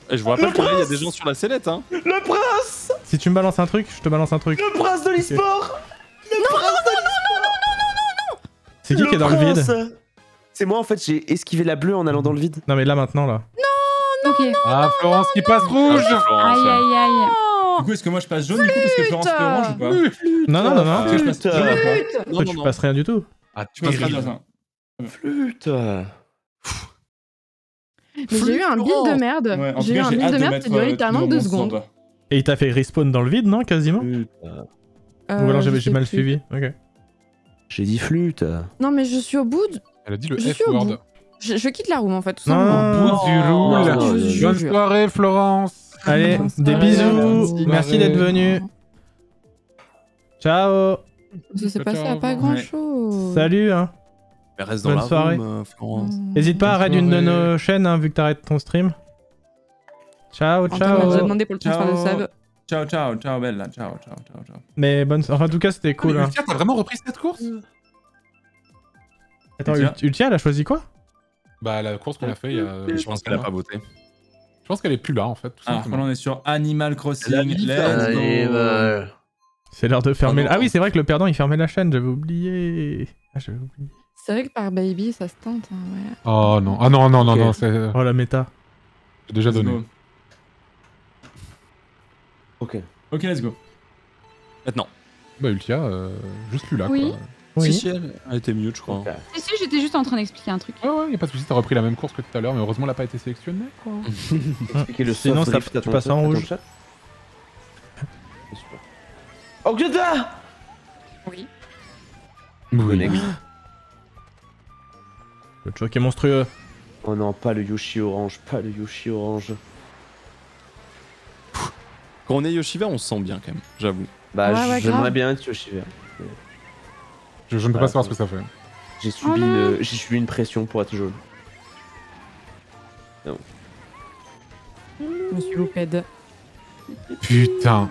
Et je vous rappelle que là, il y a des gens sur la sellette, hein. Le prince. Si tu me balances un truc, je te balance un truc. Le prince de l'e-sport. C'est qui est dans le vide? C'est moi en fait, j'ai esquivé la bleue en allant dans le vide. Non mais là maintenant là. Ok. Ah, Florence qui passe rouge. Aïe aïe aïe. Du coup, est-ce que moi je passe jaune du coup parce que Florence fait orange ou pas? Non non non non. Est-ce que je passe jaune ou pas? Toi, tu passes rien du tout. Ah, Tu passeras dans un. Flûte. Mais j'ai eu un build de merde. Ouais, en tout J'ai eu cas, un j'ai build hâte de de merde mettre qui durait littéralement 2 secondes. Et il t'a fait respawn dans le vide, non, quasiment? Ou alors Je j'ai sais mal plus. suivi. Ok. J'ai dit flûte. Non, mais je suis au bout. Elle a dit le Je suis au bout. F-word. Je quitte la room en fait, tout Non. simplement. Bout du non, roule. je Bonne jure. soirée, Florence. Allez, des Ouais, bisous. merci. Merci d'être venu. Ciao. Ça s'est passé à Ciao. pas grand chose. Salut. Hein. Mais reste dans Bonne la soirée. room, Florence. N'hésite pas à Bonne arrêter une de soirée. nos chaînes, hein, vu que t'arrêtes ton stream. Ciao, Antoine m'a déjà ciao. demandé pour le transfert de Ciao. sub. Ciao, ciao, ciao, Bella. Ciao, ciao, ciao, ciao. Mais bonne. Enfin, en tout cas, c'était cool. Ah, mais Hein. Ultia, t'as vraiment repris cette course? Attends, Ultia. Ultia, elle a choisi quoi? Bah, la course qu'on a fait il y a. Je pense qu'elle a pas voté. Je pense qu'elle est plus là en fait, tout Alors, simplement. là, on est sur Animal Crossing. Elle a mis Let's go. C'est l'heure de fermer. Oh non. Ah oui, c'est vrai que le perdant il fermait la chaîne, j'avais oublié. Ah, j'avais oublié. C'est vrai que par Baby, ça se tente. Hein, ouais. Oh non, ah non, non, non, Ok. non, c'est. Oh la méta. J'ai déjà Let's donné. go. Ok. Ok, let's go. Maintenant. Bah, Ultia, juste plus là Oui. quoi. Oui. Si, elle était mute, je crois. Ok. Si, si, j'étais juste en train d'expliquer un truc. Ouais, ouais, y a pas de soucis, t'as repris la même course que tout à l'heure, mais heureusement, elle a pas été sélectionnée quoi. Expliquez le Sinon, soft ça- drift à tu ton passes chat, en à ton rouge. chat. Super. Oh, Gluta. Oui. Oui. Le choc est monstrueux. Oh non, pas le Yoshi orange, pas le Yoshi orange. Quand on est Yoshi vert, on se sent bien quand même, j'avoue. Bah, Ouais, ouais, j'aimerais grave. bien être Yoshi vert. Je ne peux pas savoir ce que ça fait. J'ai subi, j'ai subi une pression pour être jaune. Je me suis loupé de. Putain.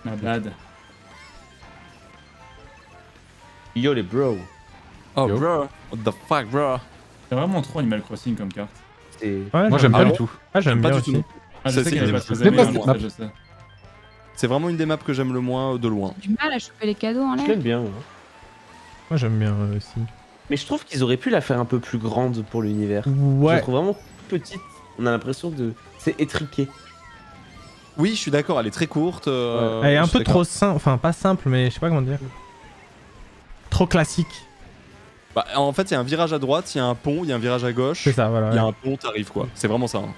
Ma bad. Yo les bro. Oh, Yo. bro. What the fuck, bro. C'est vraiment trop Animal Crossing comme carte. C'est... Ouais, Moi, j'aime Ah pas bon du tout. Ah, j'aime Pas bien du tout aussi. non. Ah, je Ça, sais c'est qu'elle est des pas maps. très C'est pas aimée, cette hein, map. je sais. C'est vraiment une des maps que j'aime le moins de loin. Du mal à choper les cadeaux en Je l'air. l'aime bien. Moi. Moi, j'aime bien aussi. Mais je trouve qu'ils auraient pu la faire un peu plus grande pour l'univers. Je la Ouais. trouve vraiment petite. On a l'impression que c'est étriqué. Oui, je suis d'accord, elle est très courte. Elle est un je suis peu d'accord. trop simple. Enfin, pas simple, mais je sais pas comment dire. Trop classique. Bah, en fait, il y a un virage à droite, il y a un pont, il y a un virage à gauche. C'est ça, voilà. Il y a ouais. un pont, t'arrives quoi. C'est vraiment ça. Hein.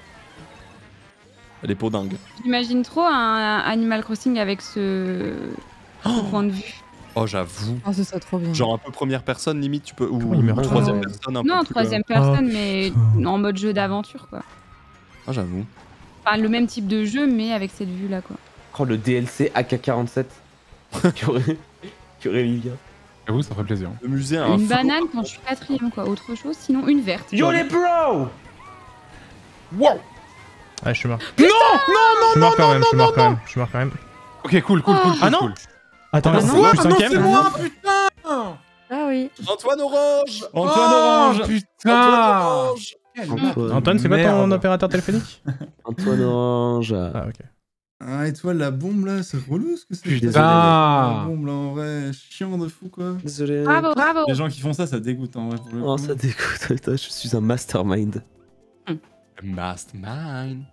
Elle est peau dingue. J'imagine trop un Animal Crossing avec ce point de vue. Oh, j'avoue. Ah, ce serait trop bien. Genre un peu première personne, limite, tu peux. Ou Comment il meurt troisième pas personne, un Non, peu plus, troisième personne, mais en mode jeu d'aventure, quoi. Ah, j'avoue. Enfin, le même type de jeu, mais avec cette vue-là, quoi. Oh, le DLC AK-47 qui aurait mis bien. J'avoue, ça ferait plaisir. Le musée a un Une flot. banane quand je suis quatrième, quoi. Autre chose, sinon une verte. Yo les bro. Ouais, je suis mort. Non, je suis mort quand même, je suis mort quand même, je suis mort quand même. Ok, cool, cool, cool. Ah non. cool. Attends, Ah je non, suis cinquième. putain. Ah oui. Antoine Orange Antoine Orange. Antoine Putain. Orange Antoine, c'est quoi ton Merde. opérateur téléphonique? Antoine Orange. Ah, ok. Ah, et toi, la bombe là, c'est relou ce que c'est. Putain. La bombe là, en vrai, chiant de fou quoi. Désolé. Bravo, bravo. Les gens qui font ça, ça dégoûte en vrai. Pour le Oh, coup. ça dégoûte. Putain, je suis un mastermind. Mastermind.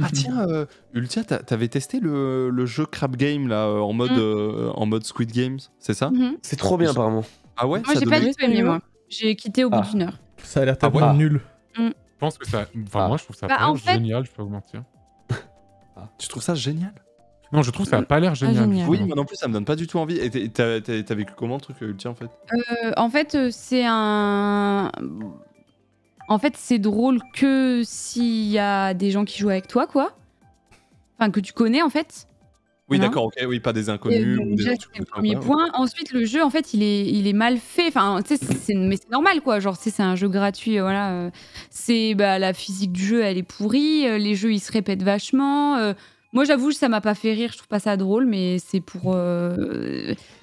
Ah tiens, Ultia, t'avais testé le jeu Crab Game là en mode Squid Games, c'est ça? Mhm. C'est trop bien apparemment. Ah ouais, Moi, ça j'ai pas donnait- du tout aimé, moi. J'ai quitté au bout Ah. d'une heure. Ça a l'air tellement ouais. nul. Je pense que ça. Enfin, Ah. moi, je trouve ça Bah, pas en l'air fait- génial, je peux pas vous mentir. Tu trouves ça génial? Non, je trouve que ça a pas l'air génial. génial. justement. Oui, moi non plus, ça me donne pas du tout envie. Et t'as vécu comment le truc Ultia en fait? En fait, c'est un. En fait, c'est drôle que s'il y a des gens qui jouent avec toi, quoi. Enfin, que tu connais, en fait. Oui, Voilà. d'accord, ok, oui, pas des Et inconnus. donc, ou des déjà, gens que tu c'était le connais premier pas, ouais. point. Ensuite, le jeu, en fait, il est mal fait. Enfin, tu sais, mais c'est normal, quoi. Genre, tu sais, c'est un jeu gratuit, voilà. C'est la physique du jeu, elle est pourrie. Les jeux, ils se répètent vachement. Moi, j'avoue, ça m'a pas fait rire. Je trouve pas ça drôle, mais c'est pour.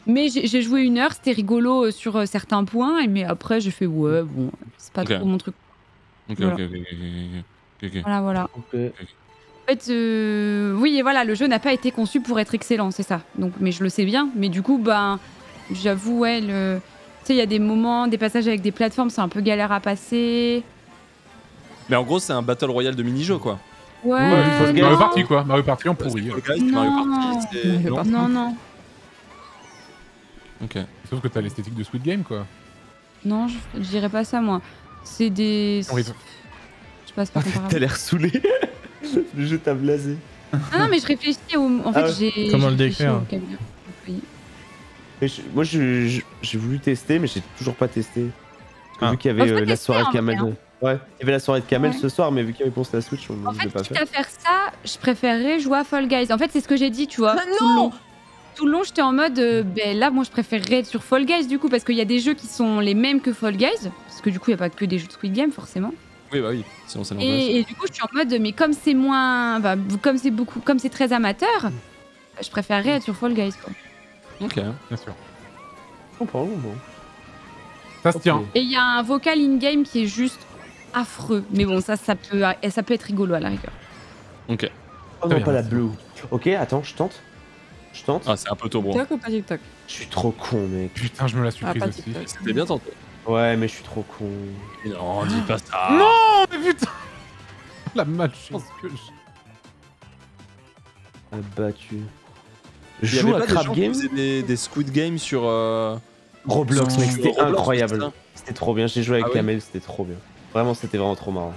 Mais j'ai joué 1 heure, c'était rigolo sur certains points. Mais après, j'ai fait ouais, bon, c'est pas Ok. trop mon truc. Ok, Voilà. ok. Voilà. Ok. En fait, oui, et voilà, le jeu n'a pas été conçu pour être excellent, c'est ça. Donc, mais je le sais bien. Mais du coup, ben, j'avoue, ouais, tu sais, il y a des moments, des passages avec des plateformes, c'est un peu galère à passer. Mais en gros, c'est un battle royale de mini-jeu, quoi. Ouais, Mario non. Party quoi, Mario Party en pourri. Fall Guys, Mario Party, c'est... Mario Non Party. Non. Ok. Sauf que t'as l'esthétique de Squid Game quoi. Non, je dirais pas ça, moi. C'est des... Horrible. Je passe pas comparable. T'as l'air saoulé. Le jeu t'a blasé. Non, mais je réfléchis au... En fait, Ah ouais. j'ai... Comment j'ai le réfléchi décrire au vocabulaire. Oui. Mais moi, j'ai voulu tester, mais j'ai toujours pas testé. Parce que Ah. vu qu'il y Bah, avait faut la tester, soirée de en vrai, Kamel. hein. Ouais, il y avait la soirée de Kamel Ouais. ce soir, mais vu qu'il y avait pour la Switch, on En ne fait, l'a pas quitte fait. à faire ça, je préférerais jouer à Fall Guys. En fait, c'est ce que j'ai dit, tu vois. Ah tout le non long. Tout le long, j'étais en mode, ben là, moi, je préférerais être sur Fall Guys, du coup, parce qu'il y a des jeux qui sont les mêmes que Fall Guys. Parce que du coup, il n'y a pas que des jeux de Squid Game, forcément. Oui, bah oui, sinon c'est l'angoisse. Et du coup, je suis en mode, mais comme c'est moins. Bah, comme c'est très amateur, je préférerais être sur Fall Guys, quoi. Ok. Bien sûr. Je comprends, bon. Ça se tient. Ok. Et il y a un vocal in-game qui est juste affreux. Mais bon, ça peut être rigolo à la rigueur. Ok. Oh Très non, bien, pas la merci. bleue. Ok, attends, je tente. Je tente. Ah, c'est un peu tôt, bro. TikTok ou pas TikTok? Je suis trop con, mec. Putain, je me la suis Ah, prise pas aussi. TikTok. C'était bien tenté. Ouais, mais je suis trop con. Non, dis pas ça. Non, mais putain. La malchance que j'ai. Abattu. Il y Je avait joue à pas des Crab gens qui Game. faisaient des Squid Game sur... Roblox, mec, sur c'était Roblox, incroyable. c'est ça C'était trop bien. J'ai joué avec Ah oui Kamel, c'était trop bien. Vraiment, c'était vraiment trop marrant.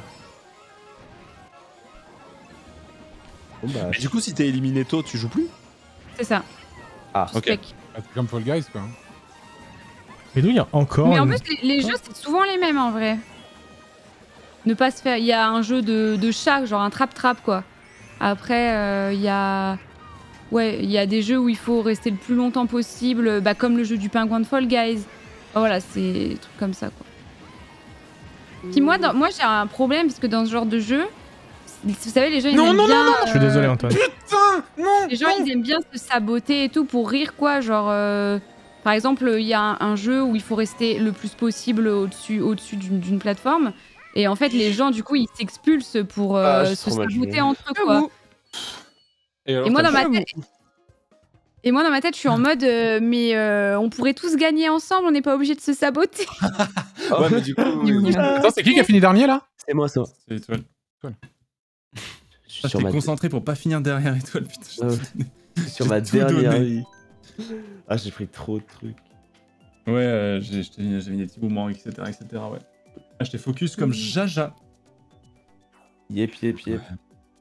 Bon bah, Mais du coup, si t'es éliminé tôt, tu joues plus? C'est ça. Ah, ok. Spec. Ah, c'est comme Fall Guys quoi. Mais nous, il y a encore. Mais en une- plus, les jeux, c'est souvent les mêmes en vrai. Ne pas se faire. Il y a un jeu de chat, genre un trap-trap, quoi. Après, il y a. Ouais, il y a des jeux où il faut rester le plus longtemps possible, bah, comme le jeu du pingouin de Fall Guys. Voilà, c'est des trucs comme ça, quoi. Puis moi, moi j'ai un problème, parce que dans ce genre de jeu, vous savez, les gens, ils aiment bien. Je suis désolé, Antoine. Putain, non. Les gens, ils aiment bien se saboter et tout pour rire, quoi. Genre, par exemple, il y a un jeu où il faut rester le plus possible au-dessus d'une plateforme. Et en fait, les gens, du coup, ils s'expulsent pour j'ai se trop mal joué. saboter entre eux, quoi. alors, Et moi, t'as dans ma joué tête, je suis en mode, mais on pourrait tous gagner ensemble, on n'est pas obligé de se saboter. Ouais, mais du coup... Attends, c'est qui a fini dernier là? c'est moi ça. C'est Étoile. Je suis Ah, sur j'étais ma, concentré pour pas finir derrière Étoile, putain. sur ma tout dernière donné. vie. Ah, j'ai pris trop de trucs. Ouais, j'avais des petits moments, etc. Ouais. Ah, j'étais focus comme Jaja. Yep.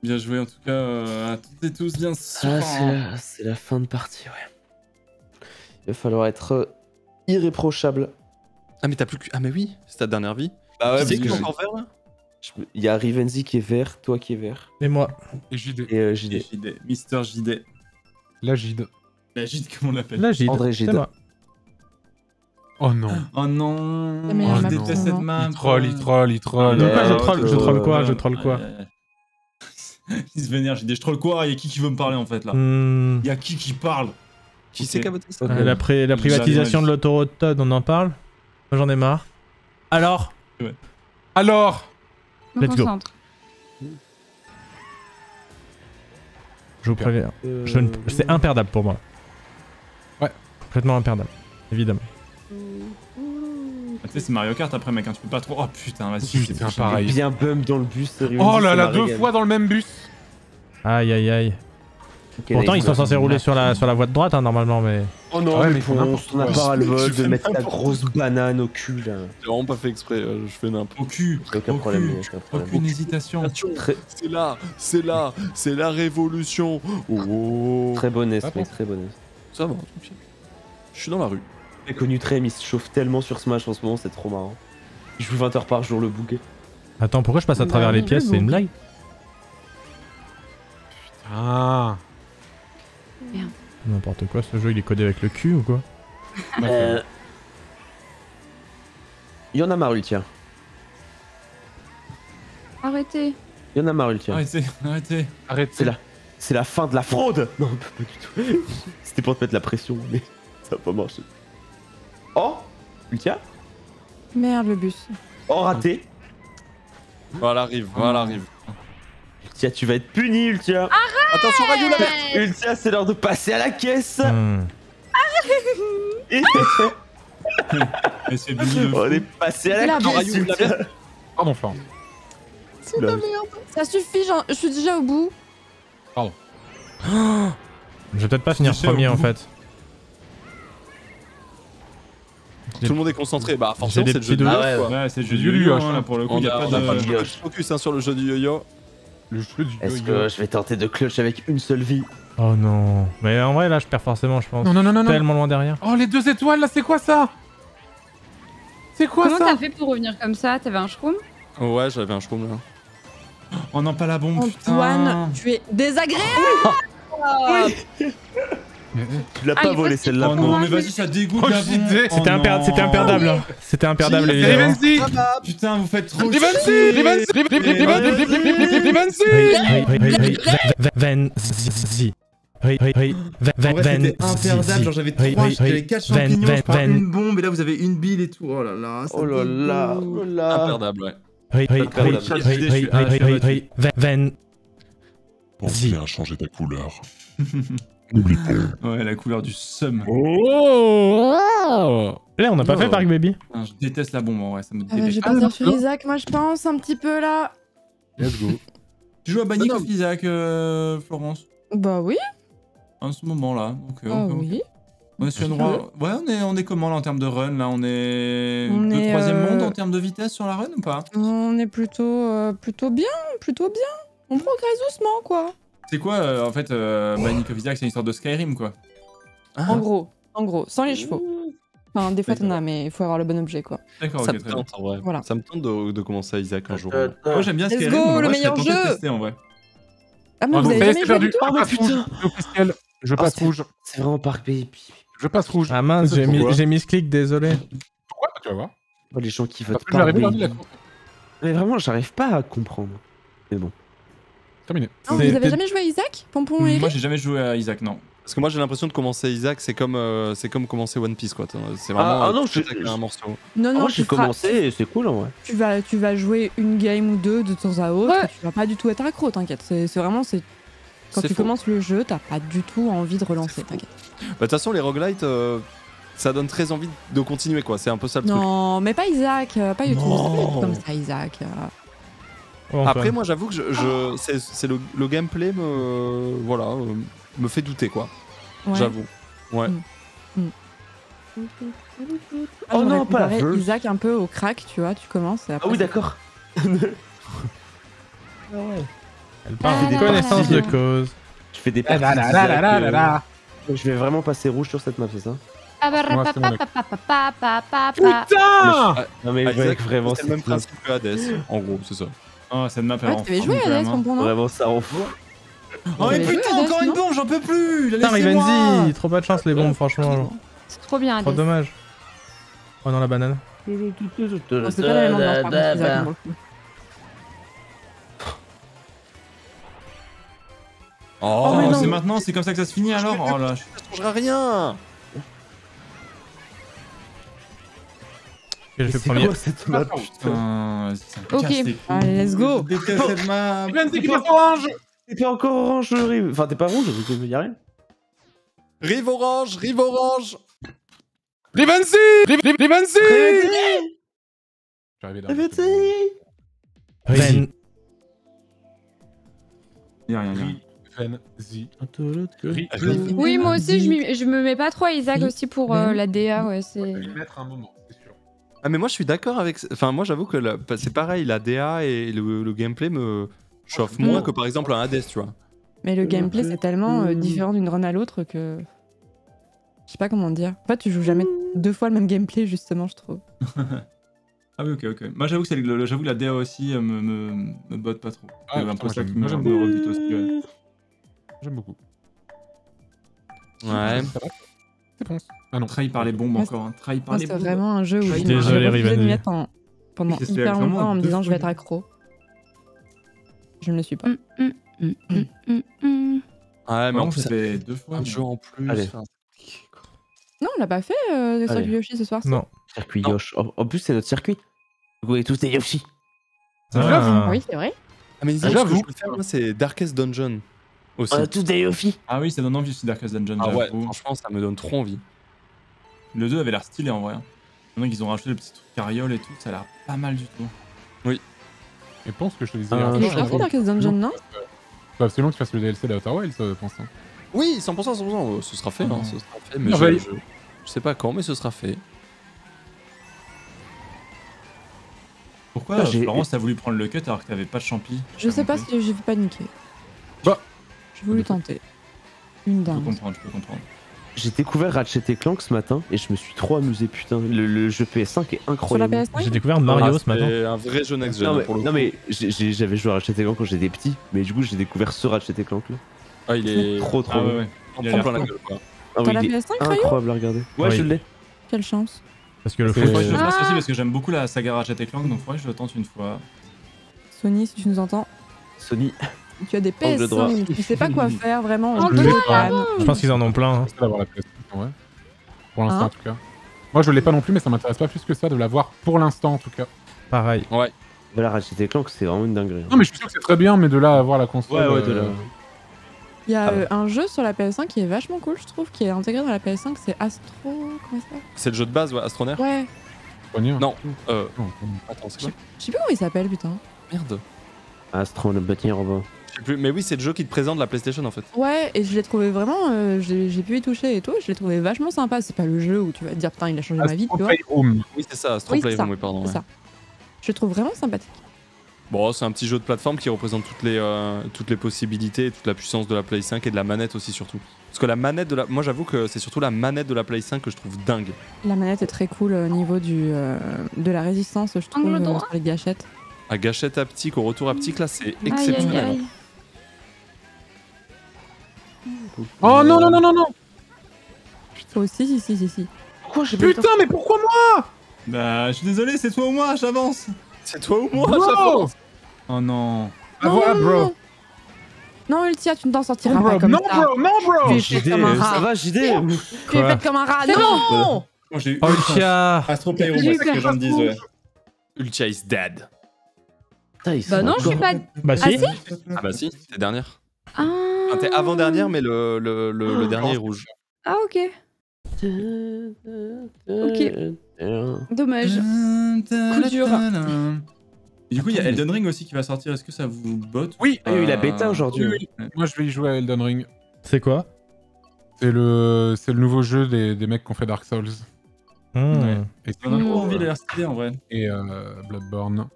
Bien joué en tout cas à toutes et tous, bien sûr. Ah, c'est la fin de partie, ouais. Il va falloir être irréprochable. Ah, mais t'as plus que... Ah, mais oui, c'est ta dernière vie. Bah Qui c'est qui est encore vert, là? Il y a Rivenzi qui est vert, toi qui es vert, Et moi. Et JD. et JD. JD, Mister JD. La Gide. La JD, comment on l'appelle? Là, Gide. André C'est Gide. moi. Oh non. Oh non, La meilleure je map déteste du cette moment. map. Il troll, il troll, il troll. De quoi je Ouais, troll Je troll quoi Je troll quoi Il se vénère, j'ai dit je troll quoi? Y'a qui veut me parler en fait là? Hmm, Y'a qui parle? Qui c'est qui a voté ça? Ok. la privatisation de l'autoroute Todd, on en parle? Moi, j'en ai marre. Alors Alors, Je me Let's go. concentre. Je vous préviens. C'est imperdable pour moi. Ouais. Complètement imperdable. Évidemment. Ah, tu sais, c'est Mario Kart après, mec, hein, tu peux pas trop. Oh putain, vas-y, Putain, c'est pareil. Bien bum dans le bus, sérieux. oh là là, 2 fois dans le même bus. Aïe aïe aïe. Pourtant, ils sont censés rouler sur la voie de droite, hein, normalement, mais. Oh non, Ouais, mais mais ils font n'importe on a quoi. pas ras le bol Tu de fais mettre ta n'importe grosse banane au cul là. J'ai vraiment pas fait exprès, je fais n'importe Au cul, Y'a aucun au problème, cul. y'a aucun problème. Aucune hésitation. Très, C'est la révolution. Oh. très bonnet, Ah, mec, très bonnet. Ça va, tranquille. Je suis dans la rue. J'ai connu Trem, il se chauffe tellement sur Smash en ce moment, c'est trop marrant. Il joue 20 heures par jour le bouquet. Attends, pourquoi je passe à travers Bah, les oui, pièces? C'est bon. une blague? Ah. N'importe quoi, ce jeu il est codé avec le cul ou quoi? Il y en a marre, tiens. Arrêtez. Il y en a marre, tiens. Arrêtez, arrêtez. Arrête. C'est la fin de la fraude. Non, pas du tout. C'était pour te mettre la pression, mais ça a pas marché. Oh, Ultia. Merde, le bus. Oh, raté. Voilà, arrive, voilà, arrive. Ultia, tu vas être puni, Ultia. Attention, Rayou, la verte. Ultia, c'est l'heure de passer à la caisse. Et Et c'est Billy le on est fou. passé à la Là, caisse, Rayou, la Ultia. verte. Pardon, Florent. C'est de la merde. Ça suffit, je suis déjà au bout. Je vais peut-être pas finir C'est cher, premier au en bout. fait. Tout le monde est concentré. Bah, J'ai forcément, des c'est le jeu petits du doutes. yo, Ah ouais, quoi. Ouais, c'est le jeu Du du yo-yo, yo, là, pour le coup, On il y a pas a pas de... de focus hein, sur le jeu du yo-yo. Le jeu du Est-ce yo-yo. que je vais tenter de clutch avec une seule vie? Oh non. Mais en vrai là je perds forcément je pense. Non, non, non, non, non. Tellement loin derrière. Oh, les 2 étoiles, là, c'est quoi ça? C'est quoi Comment ça? t'as fait pour revenir comme ça? T'avais un shroom? Ouais, j'avais un shroom là. Oh non, pas la bombe, Antoine, putain. tu es désagréable. Tu l'as pas il volé faut- celle-là. Oh non, mais vas-y, ça dégoûte la bombe. C'était Oh C'était non. imperdable. C'était imperdable C'est évidemment. Rivenzi! Putain, vous faites trop Rivenzi! Venzi. En vrai, c'était imperdable, genre j'avais 3, j'avais 4 champignons, je prends une bombe et là vous avez une bille et tout. Oh là là, ça Oh là là, dégoûte. oh là. Imperdable, ouais. Pensez à changer ta couleur. N'oublie pas. Ouais, la couleur du seum. Là on n'a pas fait Park Baby. Putain, je déteste la bombe en vrai, ça me Je vais dépêche. partir sur Isaac, moi je pense, un petit peu là. Let's go. Tu joues à Bannick of Isaac, Florence? Bah oui, En ce moment là. Donc, ah oui. On est sur une roi. Ouais, on est comment là en termes de run là? On est On le est, troisième monde en termes de vitesse sur la run ou pas? On est plutôt bien. On progresse doucement quoi. C'est quoi en fait Bannick of Isaac, c'est une histoire de Skyrim quoi. En gros, sans les chevaux. Enfin, des fois t'en as, mais il faut avoir le bon objet quoi. D'accord, Ça ok, me très bien. tente en vrai. Voilà. Ça me tente de commencer à Isaac un jour. Moi j'aime bien Let's Skyrim. go, mais en le vrai, je serais meilleur tenté de jeu. tester, en vrai. Ah mais Ah, vous bon, avez ça y est, jamais c'est joué perdu. du tout? Je passe rouge. Je passe ciel. Je passe rouge. C'est vraiment Park Baby. Je passe rouge. Ah mince, j'ai mis ce clic, désolé. Pourquoi? Tu vas voir. Oh, les gens qui votent Parce que j'arrive Park pas à Baby. la cour. Mais vraiment, j'arrive pas à comprendre. Mais bon. Terminé. Non, vous avez jamais joué à Isaac? Pompon et Moi Eric? j'ai jamais joué à Isaac, non. Parce que moi j'ai l'impression de commencer Isaac, c'est comme commencer One Piece quoi. C'est vraiment Ah non, un morceau. Non, Moi, tu j'ai commencé et c'est cool en vrai. Tu vas jouer une game ou deux de temps à autre. Ouais. Et tu vas pas du tout être accro, t'inquiète. C'est vraiment, quand C'est tu faux. commences le jeu, t'as pas du tout envie de relancer, t'inquiète. Bah, de toute façon les roguelites, ça donne très envie de continuer quoi. C'est un peu ça le truc. Non, mais pas Isaac, pas YouTube. Non. Comme ça, Isaac. Oh, Après Antoine. moi j'avoue que c'est le gameplay me fait douter quoi. Ouais. J'avoue. Ouais. Ah, Oh j'aurais non, pas la comparé verse. Isaac un peu au crack, tu vois, tu commences et Ah après. oui, c'est- d'accord. Elle parle Ah de là connaissance là. de cause. Je fais des Ah parties là là là là là là. Je vais vraiment passer rouge sur cette map, c'est ça? Moi, c'est mon mec. Putain! Putain! Non mais Isaac, mec, vraiment, c'est le même principe que Hades. En gros, c'est ça. Oh, cette map elle Ouais, rend t'avais fou, joué quand à même, Hades, hein. Pompon, non? Vraiment, ça rend fou. Oh mais T'avais joué putain, à Hades, encore une non bombe, j'en peux plus! Putain, Laissez-moi. Rivenzi, trop pas de chance les bombes, franchement. C'est trop bien, Trop Hades. dommage. Oh non, la banane. Oh, c'est pas la même ambiance, par contre, Isaac, pour le coup. Oh, mais non. c'est maintenant, c'est comme ça que ça se finit alors? Oh là. Ça changera rien. J'ai fait C'est premier. quoi cette map? Putain, vas-y, ça me Ok. casse les couilles. Allez, let's go. Je déteste cette map. Rivenzi qui passe orange! T'es encore orange, Rive. Enfin, t'es pas rouge, y'a rien. Rive orange, rive orange. Rivenzi! Rivenzi! J'arrivais là. Ven. Y'a rien. Rivenzi. Oui, moi aussi, je me mets pas trop à Isaac Oui. aussi pour Oui. la DA, ouais, c'est... Je vais mettre un moment, c'est sûr. Ah mais moi je suis d'accord avec. Enfin moi j'avoue que c'est pareil, la DA et le gameplay me chauffent moins que par exemple un Hades, tu vois. Mais le gameplay, c'est tellement différent d'une run à l'autre que. Je sais pas comment dire. En fait, tu joues jamais deux fois le même gameplay, justement, je trouve. Ah oui, ok. Moi j'avoue que, j'avoue que la DA aussi me botte pas trop. Ah, C'est un peu putain, ça qui moi, me j'aime rebute aussi. Ouais. J'aime beaucoup. Ouais. Ça va? C'est bon. Ah non. Trahi par les bombes Ouais, encore. Hein. Trahi par Moi, les c'est bombes. vraiment un jeu où j'ai Désolé, refusé de Rivenzi. m'y mettre pendant C'est hyper vraiment longtemps en me deux disant je vais fois. être accro. Je ne le suis pas. Ouais mais en Vraiment, plus ça fait 2 fois. un jeu en plus. Allez. enfin, Non, on l'a pas fait, le circuit Allez. Yoshi ce soir. ça. Non. Circuit Non. Yoshi. En plus, c'est notre circuit. Vous voyez tous des Yoshi. J'avoue. Oui, c'est vrai. Ah, mais disons, ce que je peux faire, moi, c'est Darkest Dungeon aussi. Tout day Yofi. Ah oui, ça donne envie aussi Darkest Dungeon. Ah ouais, j'avoue. franchement, ça me donne trop envie. Le 2 avait l'air stylé en vrai. Maintenant qu'ils ont rajouté le petit truc carriole et tout, ça a l'air pas mal du tout. Et pense que je te disais. Il est sorti Darkest Dungeon, non? Faut absolument que tu fasses le DLC d'Outer Wilds, pense. Oui, 100%, 100%, ce sera fait, hein, ce sera fait, mais Merveille. je sais pas quand, mais ce sera fait. Pourquoi Ah, j'ai- Florence t'as voulu prendre le cut alors que t'avais pas de champi? Je sais pas si j'ai paniqué. Bah. J'ai voulu tenter. Une Je peux dingue. comprendre, je peux comprendre. J'ai découvert Ratchet & Clank ce matin et je me suis trop amusé, putain. Le jeu PS5 est Sur la incroyable. PS5? J'ai découvert Mario ce matin. C'est un vrai jeu next gen Non mais, pour le coup. non, mais j'avais joué à Ratchet & Clank quand j'étais petit, mais du coup j'ai découvert ce Ratchet & Clank là. Ah, il est Trop Ah ouais, bien. ouais. on Il a prend l'air plein la cool. gueule, quoi. Ah T'as la oui, il est PS5, Rayo? incroyable à regarder. Ouais, Oui. je l'ai. Quelle chance. Parce que le Faudrait que je foot. le fasse aussi parce que j'aime beaucoup la saga Ratchet & Clank, donc faudrait que je le tente une fois. Sony, si tu nous entends, Sony. tu as des Angle droit. PS5, tu sais pas quoi faire, vraiment. Angle je droit, fan. Je pense qu'ils en ont plein. hein. C'est d'avoir la PS5, ouais. Pour l'instant, Hein en tout cas. Moi, je l'ai pas non plus, mais ça m'intéresse pas plus que ça de l'avoir pour l'instant, en tout cas. Pareil. Ouais. Voilà, Ratchet & Clank, c'est vraiment une dinguerie. Non, mais je suis sûr que c'est très bien, mais de là à avoir la console. Ouais, de là. Il y a Ah ouais. un jeu sur la PS5 qui est vachement cool, je trouve, qui est intégré dans la PS5, c'est Astro. Comment il s'appelle? C'est le jeu de base, ouais, Astronair. Ouais, Soigné, hein. Non, Non, attends, c'est quoi? je sais plus comment il s'appelle, putain. Merde. Astron, le bâtiment robot. Je sais plus, mais oui, c'est le jeu qui te présente la PlayStation en fait. Ouais, et je l'ai trouvé vraiment. J'ai pu y toucher et tout, je l'ai trouvé vachement sympa. C'est pas le jeu où tu vas te dire putain, il a changé ma vie, tu vois. Playroom. Oui, c'est ça, Astro Oui, c'est Playroom, ça, oui, pardon. C'est ouais. ça. Je le trouve vraiment sympathique. Bon, c'est un petit jeu de plateforme qui représente toutes les possibilités et toute la puissance de la Play 5 et de la manette aussi, surtout. Parce que la manette de la. Moi, j'avoue que c'est surtout la manette de la Play 5 que je trouve dingue. La manette est très cool au niveau de la résistance, je trouve, Angle droit. sur les gâchettes. À gâchette haptique, au retour haptique, là, c'est Aïe, aïe, exceptionnel. aïe. Oh non, non, non, non, non. Oh, si. Pourquoi j'ai Putain, mais pourquoi moi? Bah, je suis désolé, c'est toi ou moi, j'avance. C'est toi ou moi, Bro j'avance. Oh non. Ah, voilà, bro. Non, Ultia, tu ne t'en sortiras Non, pas bro, comme non, ça. bro, non, bro. Tu es faite comme un Ça rat. va, JD. Tu es Quoi faite comme un rat. C'est Non. Moi, j'ai eu Oh, une chance. Ultia. Astro Playroom, J'ai eu c'est ce que les gens me disent, ouais. Ultia is dead. Putain, ils Bah sont non, je suis encore- pas. Bah Ah si. si Ah bah si, t'es dernière. Ah. Enfin, t'es avant-dernière, mais le dernier est rouge. Ah ok. Dommage. Coup dur. Et du coup, il y a Elden Ring aussi qui va sortir. Est-ce que ça vous botte? Oui. Ah, il y a eu la bêta aujourd'hui. Oui, oui. Moi, je vais y jouer à Elden Ring. C'est quoi? C'est le nouveau jeu des mecs qui ont fait Dark Souls. Hmm. Et, On a trop envie de l'air stylé en vrai. et Bloodborne.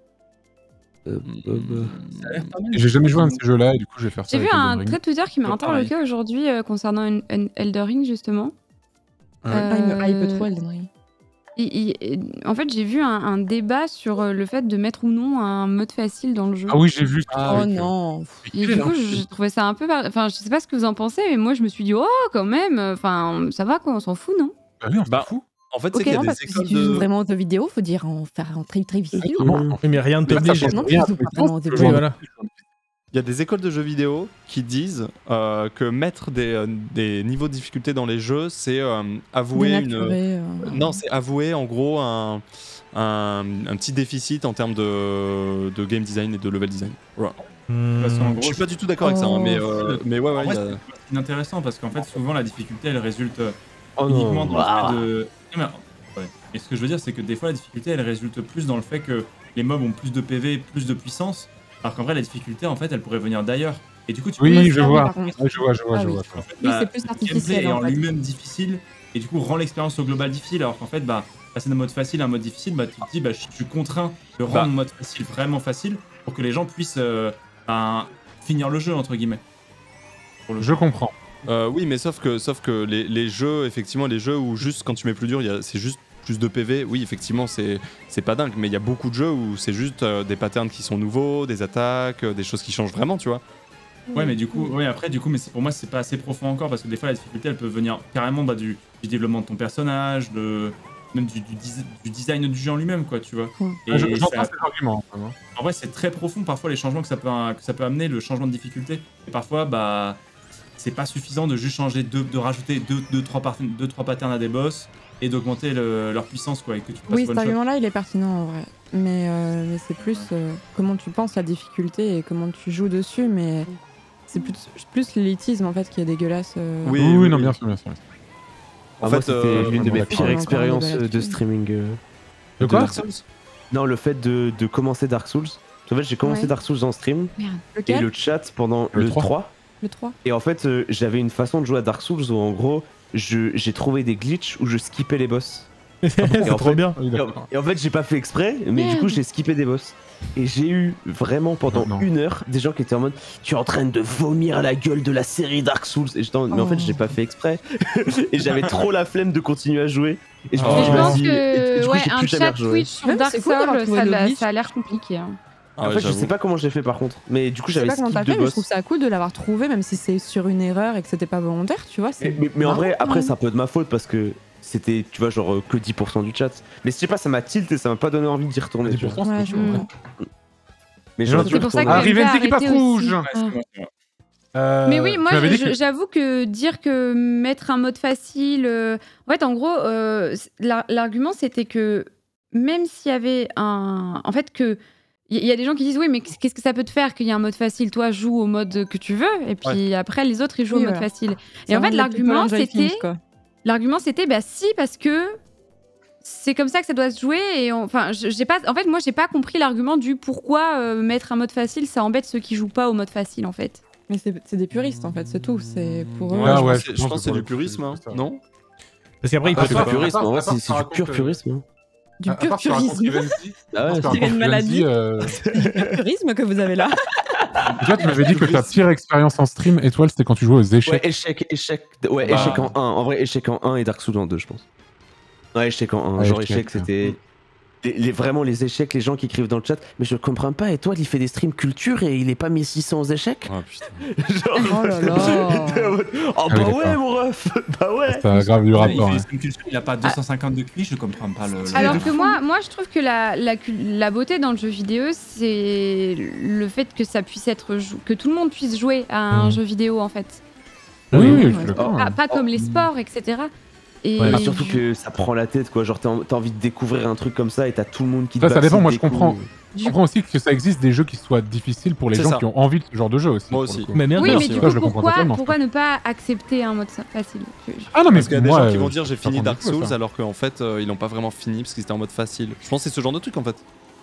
Ça a l'air pas mal. Et j'ai jamais joué à un de ces jeux-là, et du coup, je vais faire ça. J'ai vu avec un Elden Ring. thread Twitter qui m'a Ouais, interloqué aujourd'hui concernant un Elden Ring justement. Ah, il me hype trop, Elden Ring. En fait, j'ai vu un débat sur le fait de mettre ou non un mode facile dans le jeu. Ah oui, j'ai vu. Ah, Oh oui. non. Et du coup, j'ai trouvé ça un peu. Enfin, je sais pas ce que vous en pensez, mais moi, je me suis dit, oh, quand même, enfin, ça va quoi, on s'en fout, non? Bah oui, on s'en Bah, fout. En fait, c'est Ok, qu'il y a non, des parce que si écoles tu joues de. vraiment aux jeux vidéo, faut dire en faire un très difficile. Comment Oui, mais rien ne Mais ça t'oblige. change Non, rien, tu joues pas mais vraiment aux jeux Oui, vidéo. voilà. Il y a des écoles de jeux vidéo qui disent que mettre des niveaux de difficulté dans les jeux, c'est avouer une. Dénaturer, Non, c'est avouer en gros un petit déficit en termes de game design et de level design. Voilà. Parce qu'en Hmm. gros, Je suis pas du tout d'accord avec ça, hein, Oh. mais ouais, En ouais. vrai, il y a- c'est intéressant parce qu'en fait, souvent, la difficulté, elle résulte Oh uniquement non. dans le Ah. fait de. Non, mais, ouais. Et ce que je veux dire, c'est que des fois, la difficulté, elle résulte plus dans le fait que les mobs ont plus de PV, plus de puissance, alors qu'en vrai, la difficulté, en fait, elle pourrait venir d'ailleurs. Et du coup, tu Oui, peux je vois. par contre. Ouais, je vois. Ah oui. En fait, Oui, c'est plus le artificiel, gameplay est en en fait. lui-même difficile et du coup rend l'expérience au global difficile alors qu'en fait passer d'un mode facile à un mode difficile, tu te dis je suis contraint de rendre mon mode facile vraiment facile pour que les gens puissent finir le jeu entre guillemets. Je comprends. Oui, mais sauf que les jeux, effectivement, les jeux où juste quand tu mets plus dur, c'est juste plus de PV. Oui, effectivement, c'est pas dingue, mais il y a beaucoup de jeux où c'est juste des patterns qui sont nouveaux, des attaques, des choses qui changent vraiment, tu vois. Ouais, mais du coup, mais pour moi c'est pas assez profond encore parce que des fois la difficulté elle peut venir carrément du développement de ton personnage, même du design du jeu en lui-même quoi, tu vois. Et J'entends ça- cet argument. Hein. en vrai c'est très profond parfois les changements que ça peut amener, le changement de difficulté. Et parfois c'est pas suffisant de juste changer, de rajouter 2-3 patterns à des boss et d'augmenter leur puissance, quoi. Et que tu passes Oui, one cet shot. argument-là, il est pertinent en vrai. Mais c'est plus comment tu penses la difficulté et comment tu joues dessus, mais c'est plus l'élitisme en fait qui est dégueulasse. Oui, non, bien sûr, bien sûr. En fait, c'était l'une de mes pires on a expériences encore un débat de streaming. De quoi Dark Souls. Non, le fait de commencer Dark Souls. En fait, j'ai commencé Ouais. Dark Souls en stream et Lequel le chat pendant Le le 3. 3. Le 3. Et en fait, j'avais une façon de jouer à Dark Souls où en gros, j'ai trouvé des glitches où je skippais les boss. C'est en trop fait- bien. Oui, d'accord. Et en fait, j'ai pas fait exprès, mais du Merde. coup, j'ai skippé des boss. Et j'ai eu vraiment pendant Non. 1 heure des gens qui étaient en mode tu es en train de vomir à la gueule de la série Dark Souls. Et j'étais en mais en fait, j'ai pas fait exprès. Et j'avais trop la flemme de continuer à jouer. Et je me Oh. suis Je dit, pense vas-y. Et du coup, que j'ai un plus jamais chat rejoué. Twitch sur Même, Dark c'est cool d'avoir Souls, trouvé le glitch. ça a l'air compliqué. Hein. Ah En ouais, fait, je j'avoue. sais pas comment j'ai fait par contre. Mais du coup, Je sais j'avais pas comment skip t'as 2 fait, mais je trouve boss. ça cool de l'avoir trouvé, même si c'est sur une erreur et que c'était pas volontaire, tu vois. Mais en vrai, marrant, après, ouais. c'est un peu de ma faute parce que c'était, tu vois, genre que 10% du chat. Mais je sais pas, ça m'a tilt et ça m'a pas donné envie d'y retourner. tu vois. 10%, Ouais, c'est je chaud, ouais. comprends. Mais C'est j'aurais dû C'est pour ça que retourner. Ah, Rivenzi qui passe rouge. Ouais, c'est moi, c'est moi. Mais oui, moi, tu m'avais dit que- j'avoue que dire que mettre un mode facile. En fait, en gros, l'argument, c'était que même s'il y avait un. En fait, que. Il y a des gens qui disent oui, mais qu'est-ce que ça peut te faire qu'il y ait un mode facile? Toi, joue au mode que tu veux, et puis après, les autres, ils jouent Oui, au mode voilà. facile. Et en fait, l'argument, c'était bah si, parce que c'est comme ça que ça doit se jouer. Et enfin, j'ai pas. En fait, moi, j'ai pas compris l'argument du pourquoi mettre un mode facile, ça embête ceux qui jouent pas au mode facile, en fait. Mais c'est des puristes en fait, c'est tout. C'est pour eux. Ouais, Ah je ouais, pense je que- je pense pense que c'est que du pour le purisme, coup, hein, c'est ça. non? Parce qu'après, il Ah, peut C'est bah, du purisme, en vrai, à part, c'est ça du raconte, pur purisme. Du À pur part, tu racontes purisme. Rivenzi, Ah ouais, tu racontes une maladie. Rivenzi, Du pur purisme que vous avez là. Toi, tu m'avais dit que ta pire expérience en stream, Étoile, c'était quand tu jouais aux Ouais, échecs. Ouais, Bah. échec en 1. En vrai, échec en 1 et Dark Souls en 2, je pense. Ouais, échec en 1. Ouais, Genre, échec, échec, c'était. Vraiment, les échecs, les gens qui écrivent dans le chat. Mais je comprends pas, Étoile, il fait des streams culture et il est pas 1600 aux échecs. Oh putain. Genre. Oh là là. Oh Ah bah oui, ouais, d'accord. mon ref. Bah ouais. Ça a grave du Il rapport. fait hein. des streams culture, il a pas 250 de QI, je comprends pas le. Alors que moi, je trouve que la beauté dans le jeu vidéo, c'est le fait que ça puisse être que tout le monde puisse jouer à un jeu vidéo en fait. Oui, Oui, oui, oui, je suis d'accord. Pas comme les sports, etc. Et Ouais, Ah, surtout que ça prend la tête, quoi. Genre, t'as envie de découvrir un truc comme ça et t'as tout le monde qui te Ça dépend, moi, je comprends. Du Je comprends aussi que ça existe des jeux qui soient difficiles pour les C'est gens ça. qui ont envie de ce genre de jeu aussi. Moi pour le aussi. coup. Mais bien oui, sûr. mais ça, du je coup, le comprends totalement, pourquoi ne pas accepter un mode facile? Ah non, mais Parce qu'il y a des moi, gens qui vont dire j'ai fini ça Dark prend du coup, Souls ça. alors qu'en fait ils l'ont pas vraiment fini parce qu'ils étaient en mode facile. Je pense que c'est ce genre de truc en fait.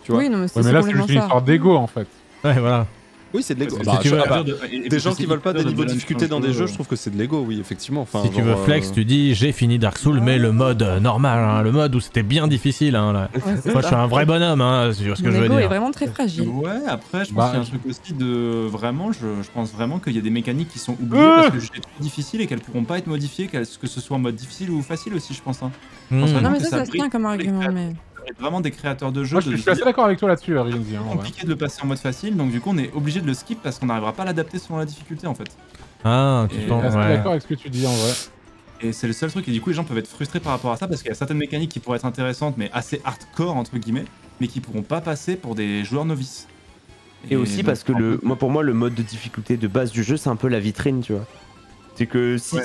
Tu vois? Oui, non, mais c'est Ouais, mais là, c'est complètement juste une ça. histoire d'ego en fait. Ouais, voilà. Oui, c'est de l'ego. Parce Bah, si tu veux- des gens qui veulent pas des niveaux de difficulté dans des jeux, je trouve que c'est de l'ego, oui, effectivement. Enfin, Si tu veux genre, flex, tu dis j'ai fini Dark Souls, mais le mode normal, hein, le mode où c'était bien difficile. Hein, là. Ouais, c'est Moi, je ça. suis un vrai bonhomme, hein, c'est ce que Mon je veux ego est dire. vraiment très fragile. Ouais, après, je pense Bah, qu'il y a un truc aussi de. Vraiment, je pense vraiment qu'il y a des mécaniques qui sont oubliées parce que le jeu est trop difficile et qu'elles pourront pas être modifiées, que ce soit en mode difficile ou facile aussi, je pense. Hein. Hmm. pense Non, vraiment mais que ça ça se tient brille comme pour les argument, créateurs. mais. C'est vraiment des créateurs de jeux Moi, de je suis assez d'accord avec toi là-dessus, Rivenzi. Hein, c'est ouais. compliqué de le passer en mode facile, donc du coup, on est obligé de le skip parce qu'on n'arrivera pas à l'adapter selon la difficulté en fait. Ah, tu Et sens, Je suis assez ouais. d'accord avec ce que tu dis en vrai. Et c'est le seul truc, et du coup, les gens peuvent être frustrés par rapport à ça parce qu'il y a certaines mécaniques qui pourraient être intéressantes, mais assez hardcore entre guillemets, mais qui pourront pas passer pour des joueurs novices. Et aussi donc, parce que pour moi, le mode de difficulté de base du jeu, c'est un peu la vitrine, tu vois. C'est que Ouais.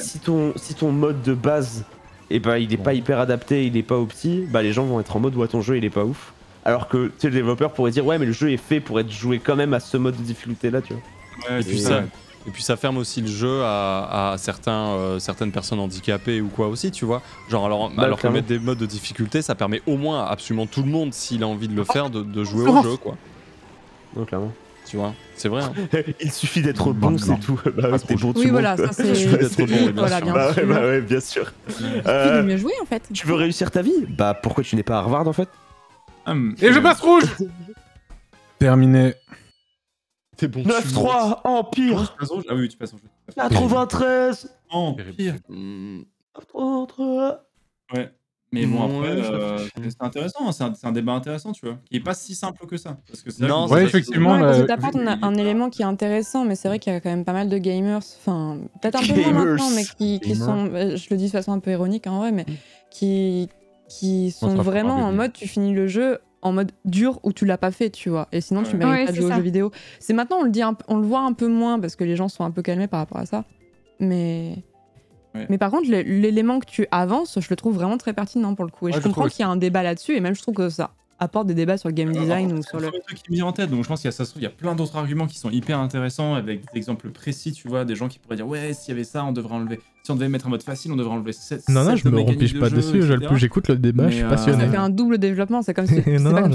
si ton mode de base, il est pas hyper adapté, il est pas opti, bah les gens vont être en mode ouais ton jeu il est pas ouf. Alors que tu sais, le développeur pourrait dire ouais mais le jeu est fait pour être joué quand même à ce mode de difficulté là, tu vois. Ouais, Et puis c'est ça, et puis ça ferme aussi le jeu à certaines personnes handicapées ou quoi aussi, tu vois. Genre alors que clairement. mettre des modes de difficulté, ça permet au moins à absolument tout le monde, s'il a envie de le faire, de jouer au jeu, quoi. Non clairement. Tu vois, c'est vrai. Hein. Il suffit d'être bon, Non, c'est non. tout. Bah Ah, t'es trop bon, tout Oui, le voilà, monde, ça quoi. c'est. Je veux être bon, oui, bien Voilà, sûr. bien Bah sûr. ouais, bien sûr. Il suffit de mieux jouer en fait. Tu veux réussir ta vie? Bah pourquoi tu n'es pas à Harvard en fait? Et je passe rouge. Terminé. T'es bon. 9-3, Empire, Tu passes au jeu. Ah oui, tu passes au jeu. 93, Oh, pire. 93. Ouais. Mais bon, Ouais, après, ça fait- c'est intéressant, c'est un débat intéressant, tu vois, qui est pas si simple que ça. Parce que c'est vrai Non, qu'on- Ouais, c'est effectivement. Ouais, parce que là, t'apportes un élément qui est intéressant, mais c'est vrai qu'il y a quand même pas mal de gamers, enfin, peut-être un peu moins Gamers. maintenant, mais qui Gamers. sont, je le dis de façon un peu ironique en vrai, mais qui sont sera pas vraiment par en début. mode tu finis le jeu en mode dur où tu l'as pas fait, tu vois, et sinon tu Ouais. mérites Ouais, pas de c'est jouer aux ça. jeux vidéo. C'est maintenant on le dit, on le voit un peu moins parce que les gens sont un peu calmés par rapport à ça. Mais... Ouais. Mais par contre, l'élément que tu avances, je le trouve vraiment très pertinent pour le coup. Et Ouais, je je comprends trouve qu'il y a un débat là-dessus, et même je trouve que ça apporte des débats sur le game design ou sur le... C'est le truc qui me vient en tête, donc je pense qu'il y a, ça se trouve, il y a plein d'autres arguments qui sont hyper intéressants avec des exemples précis, tu vois, des gens qui pourraient dire ouais, s'il y avait ça, on devrait enlever. Si on devait mettre en mode facile, on devrait enlever cette. Non, je me rompiche pas dessus, j'écoute le débat, je suis passionné. Ça fait un double développement, c'est comme si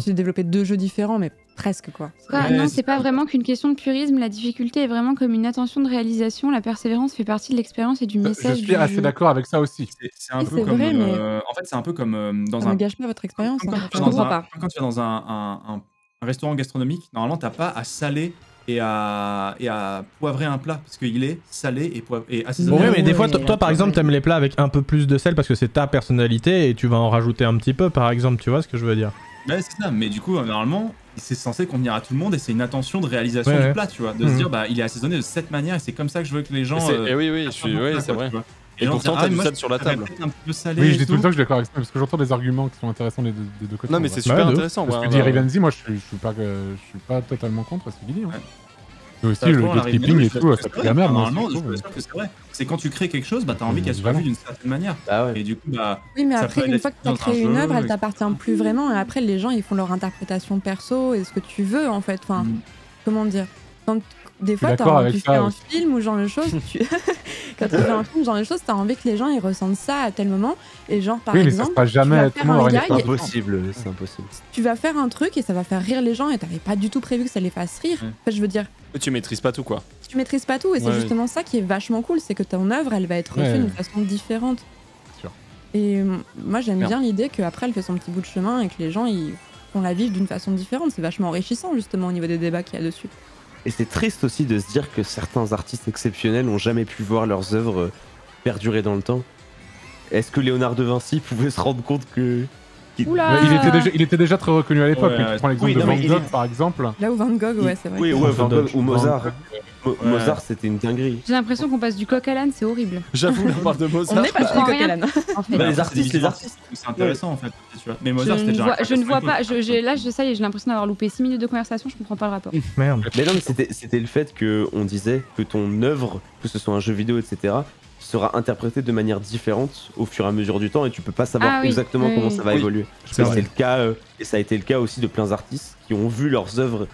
tu développais 2 jeux différents, mais presque quoi. Non, c'est pas vraiment qu'une question de purisme, la difficulté est vraiment comme une attention de réalisation, la persévérance fait partie de l'expérience et du message. Je suis assez d'accord avec ça aussi. C'est un peu comme. Vrai, mais... En fait, c'est un peu comme dans ça ne gâche pas votre expérience. Quand tu vas dans un restaurant gastronomique, normalement, t'as pas à saler et à poivrer un plat parce qu'il est salé et assaisonné. Bon, oui, mais des fois, toi par exemple, t'aimes les plats avec un peu plus de sel parce que c'est ta personnalité et tu vas en rajouter un petit peu, par exemple, tu vois ce que je veux dire? Ouais, c'est ça, mais du coup, normalement, c'est censé convenir à tout le monde et c'est une attention de réalisation du plat, tu vois, de se dire, bah, il est assaisonné de cette manière et c'est comme ça que je veux que les gens. Oui, c'est vrai. Et pourtant, t'as du sel sur la table. Oui, je dis tout le temps que je suis d'accord avec ça parce que j'entends des arguments qui sont intéressants des deux côtés. Non, mais c'est super intéressant. Ce que dit Rivenzi, moi, je suis pas totalement contre ce qu'il dit. Mais aussi, le gatekeeping et tout, ça pue la merde. Normalement, je suis sûr que c'est vrai. C'est quand tu crées quelque chose, bah, t'as envie qu'elle soit vue d'une certaine manière. Et du coup, bah. Oui, mais après, une fois que t'as créé une œuvre, elle t'appartient plus vraiment. Et après, les gens, ils font leur interprétation perso et ce que tu veux, en fait. Enfin, comment dire. Des fois, tu fais un film ou genre de choses, quand tu fais un film, genre de choses, t'as envie que les gens ils ressentent ça à tel moment. Et genre, par exemple, ça jamais tu vas faire c'est impossible. Tu vas faire un truc et ça va faire rire les gens et t'avais pas du tout prévu que ça les fasse rire. En fait, je veux dire. Tu maîtrises pas tout, quoi. Tu maîtrises pas tout et c'est justement ça qui est vachement cool, c'est que ton œuvre, elle va être reçue d'une façon différente. Sûr. Et moi, j'aime bien l'idée qu'après, elle fait son petit bout de chemin et que les gens ils font la vivre d'une façon différente. C'est vachement enrichissant justement au niveau des débats qu'il y a dessus. Et c'est triste aussi de se dire que certains artistes exceptionnels n'ont jamais pu voir leurs œuvres perdurer dans le temps. Est-ce que Léonard de Vinci pouvait se rendre compte que... Il était déjà très reconnu à l'époque. Tu prends l'exemple de Van Gogh, par exemple. Là où Van Gogh, c'est vrai. Oui, Van Gogh ou Mozart. Mozart, c'était une dinguerie. J'ai l'impression qu'on passe du coq à l'âne, c'est horrible. J'avoue, on parle de Mozart. On n'est pas du coq à l'âne. En fait. Les artistes, c'est intéressant en fait. Tu vois. Mais Mozart, c'était déjà. Je ne vois pas. Là, ça y est, j'ai l'impression d'avoir loupé 6 minutes de conversation, je comprends pas le rapport. Merde. Mais non, mais c'était le fait qu'on disait que ton œuvre, que ce soit un jeu vidéo, etc., sera interprétée de manière différente au fur et à mesure du temps et tu peux pas savoir exactement comment ça va évoluer. C'est le cas, et ça a été le cas aussi de plein d'artistes qui ont vu leurs œuvres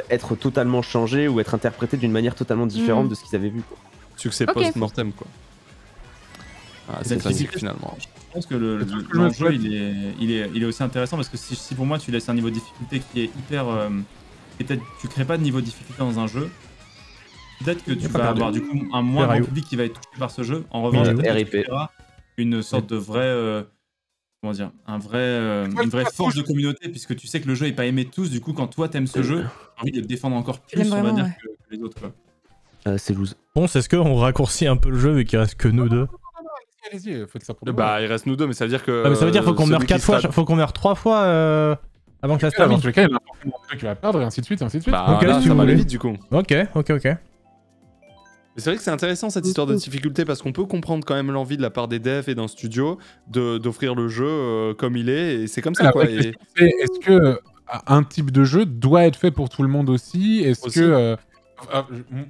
être totalement changées ou être interprétées d'une manière totalement différente de ce qu'ils avaient vu. Quoi. Succès post-mortem, quoi. Ah, c'est classique finalement. Je pense que l'enjeu il est aussi intéressant parce que si pour moi tu laisses un niveau de difficulté qui est hyper. Et peut-être tu crées pas de niveau de difficulté dans un jeu. Peut-être que tu vas avoir du coup un moins grand public qui va être touché par ce jeu. En revanche, tu créeras une sorte de vrai. Comment dire, une vraie force de communauté, puisque tu sais que le jeu est pas aimé de tous. Du coup, quand toi t'aimes ce jeu, t'as envie de le défendre encore plus, on va dire, que les autres. C'est loose. Bon, c'est ce qu'on raccourcit un peu le jeu vu qu'il reste que nous deux. Allez-y, faites ça pour Bah, il reste nous deux, mais ça veut dire que. Ah, mais ça veut dire faut qu'on meure 4 fois, faut qu'on meure 3 fois avant que ça se termine. Dans tous les cas, il y en a un qui va perdre, et ainsi de suite, et ainsi de suite. Bah, là, ça va aller vite du coup. Ok. C'est vrai que c'est intéressant cette histoire de difficulté parce qu'on peut comprendre quand même l'envie de la part des devs et d'un studio d'offrir le jeu comme il est et c'est comme ça quoi. Est-ce que un type de jeu doit être fait pour tout le monde aussi? Est-ce que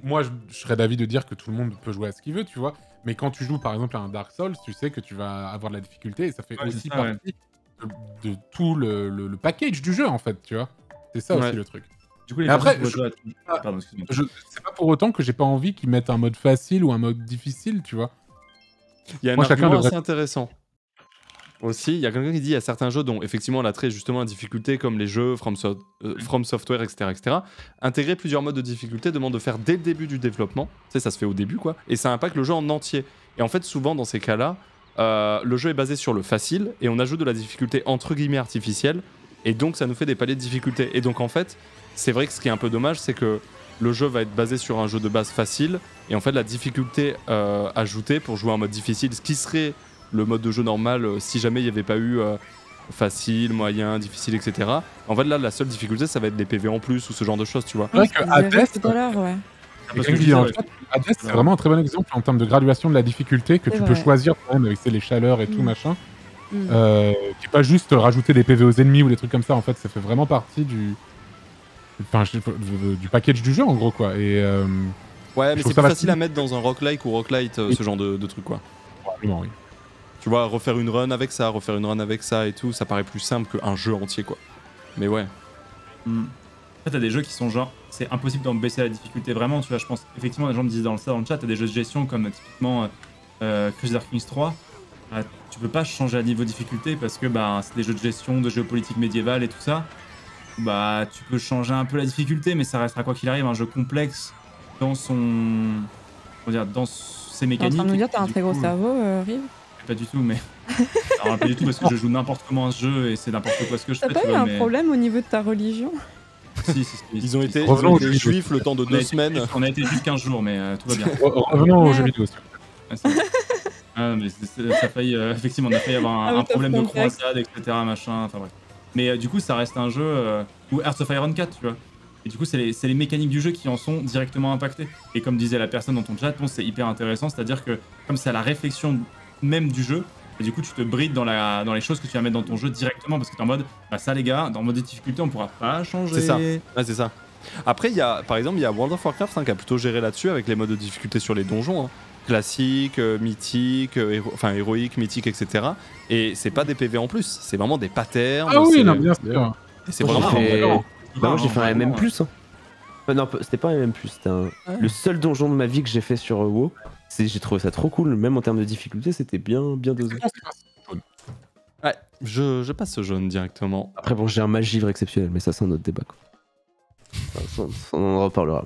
moi je serais d'avis de dire que tout le monde peut jouer à ce qu'il veut, tu vois, mais quand tu joues par exemple à un Dark Souls, tu sais que tu vas avoir de la difficulté et ça fait aussi partie de tout le package du jeu en fait, tu vois. C'est ça aussi le truc. Du coup, les après, c'est pas pour autant que j'ai pas envie qu'ils mettent un mode facile ou un mode difficile, tu vois. Il y a un argument assez intéressant. Aussi, il y a quelqu'un qui dit il y a certains jeux dont effectivement l'attrait justement la difficulté, comme les jeux From Software, etc., intégrer plusieurs modes de difficulté demande de faire dès le début du développement. Tu sais, ça se fait au début, quoi. Et ça impacte le jeu en entier. Et en fait, souvent dans ces cas-là, le jeu est basé sur le facile et on ajoute de la difficulté entre guillemets artificielle. Et donc, ça nous fait des paliers de difficulté. Et donc, en fait, c'est vrai que ce qui est un peu dommage, c'est que le jeu va être basé sur un jeu de base facile. Et en fait, la difficulté ajoutée pour jouer en mode difficile, ce qui serait le mode de jeu normal si jamais il n'y avait pas eu facile, moyen, difficile, etc. En fait, là, la seule difficulté, ça va être les PV en plus ou ce genre de choses, tu vois. C'est vrai que Hades, c'est vraiment un très bon exemple en termes de graduation de la difficulté que tu peux choisir quand même avec les chaleurs et tout, machin. Qui est pas juste rajouter des PV aux ennemis ou des trucs comme ça, en fait, ça fait vraiment partie du package du jeu en gros quoi. Et Ouais, mais c'est plus facile à mettre dans un roguelike ou roguelite, ce genre de truc, quoi. Probablement, oui. Tu vois, refaire une run avec ça et tout, ça paraît plus simple qu'un jeu entier, quoi. Mais ouais. En fait, t'as des jeux qui sont genre, c'est impossible d'en baisser la difficulté vraiment, tu vois. Je pense effectivement, les gens me disent dans le chat, t'as des jeux de gestion comme typiquement Crusader Kings 3. Tu peux pas changer à niveau difficulté parce que c'est des jeux de gestion, de géopolitique médiévale et tout ça. Tu peux changer un peu la difficulté, mais ça restera quoi qu'il arrive un jeu complexe dans dans ses mécaniques. T'es en train de nous dire t'as un très gros cerveau, Rive? Pas du tout, mais alors, pas du tout parce que je joue n'importe comment à ce jeu et c'est n'importe quoi ce que je fais. T'as pas eu un problème au niveau de ta religion? Si. Ils ont été juifs le temps de 2 semaines. On a été juifs 15 jours, mais tout va bien. Revenons aux jeux vidéo. Mais ça a failli, effectivement, on a failli avoir un problème de croisade, etc. Machin, enfin bref. Mais du coup, ça reste un jeu ou Hearts of Iron 4, tu vois. Et du coup, c'est les mécaniques du jeu qui en sont directement impactées. Et comme disait la personne dans ton chat, c'est hyper intéressant, c'est-à-dire que comme c'est à la réflexion même du jeu, et du coup, tu te brides dans les choses que tu vas mettre dans ton jeu directement parce que t'es en mode, ça les gars, dans mode de difficulté, on pourra pas changer. C'est ça. Ouais, c'est ça. Après, par exemple, il y a World of Warcraft qui a plutôt géré là-dessus avec les modes de difficulté sur les donjons. Classique, mythique, héroïque, mythique, etc. Et c'est pas des PV en plus, c'est vraiment des patterns. Ah oui, non, bien sûr. Et c'est vraiment. Moi j'ai fait un MM+. Non, c'était pas un MM+, c'était le seul donjon de ma vie que j'ai fait sur WoW. J'ai trouvé ça trop cool, même en termes de difficulté, c'était bien dosé. Ouais, je passe ce jaune directement. Après bon, j'ai un mage-givre exceptionnel, mais ça c'est un autre débat, quoi. Enfin, on en reparlera.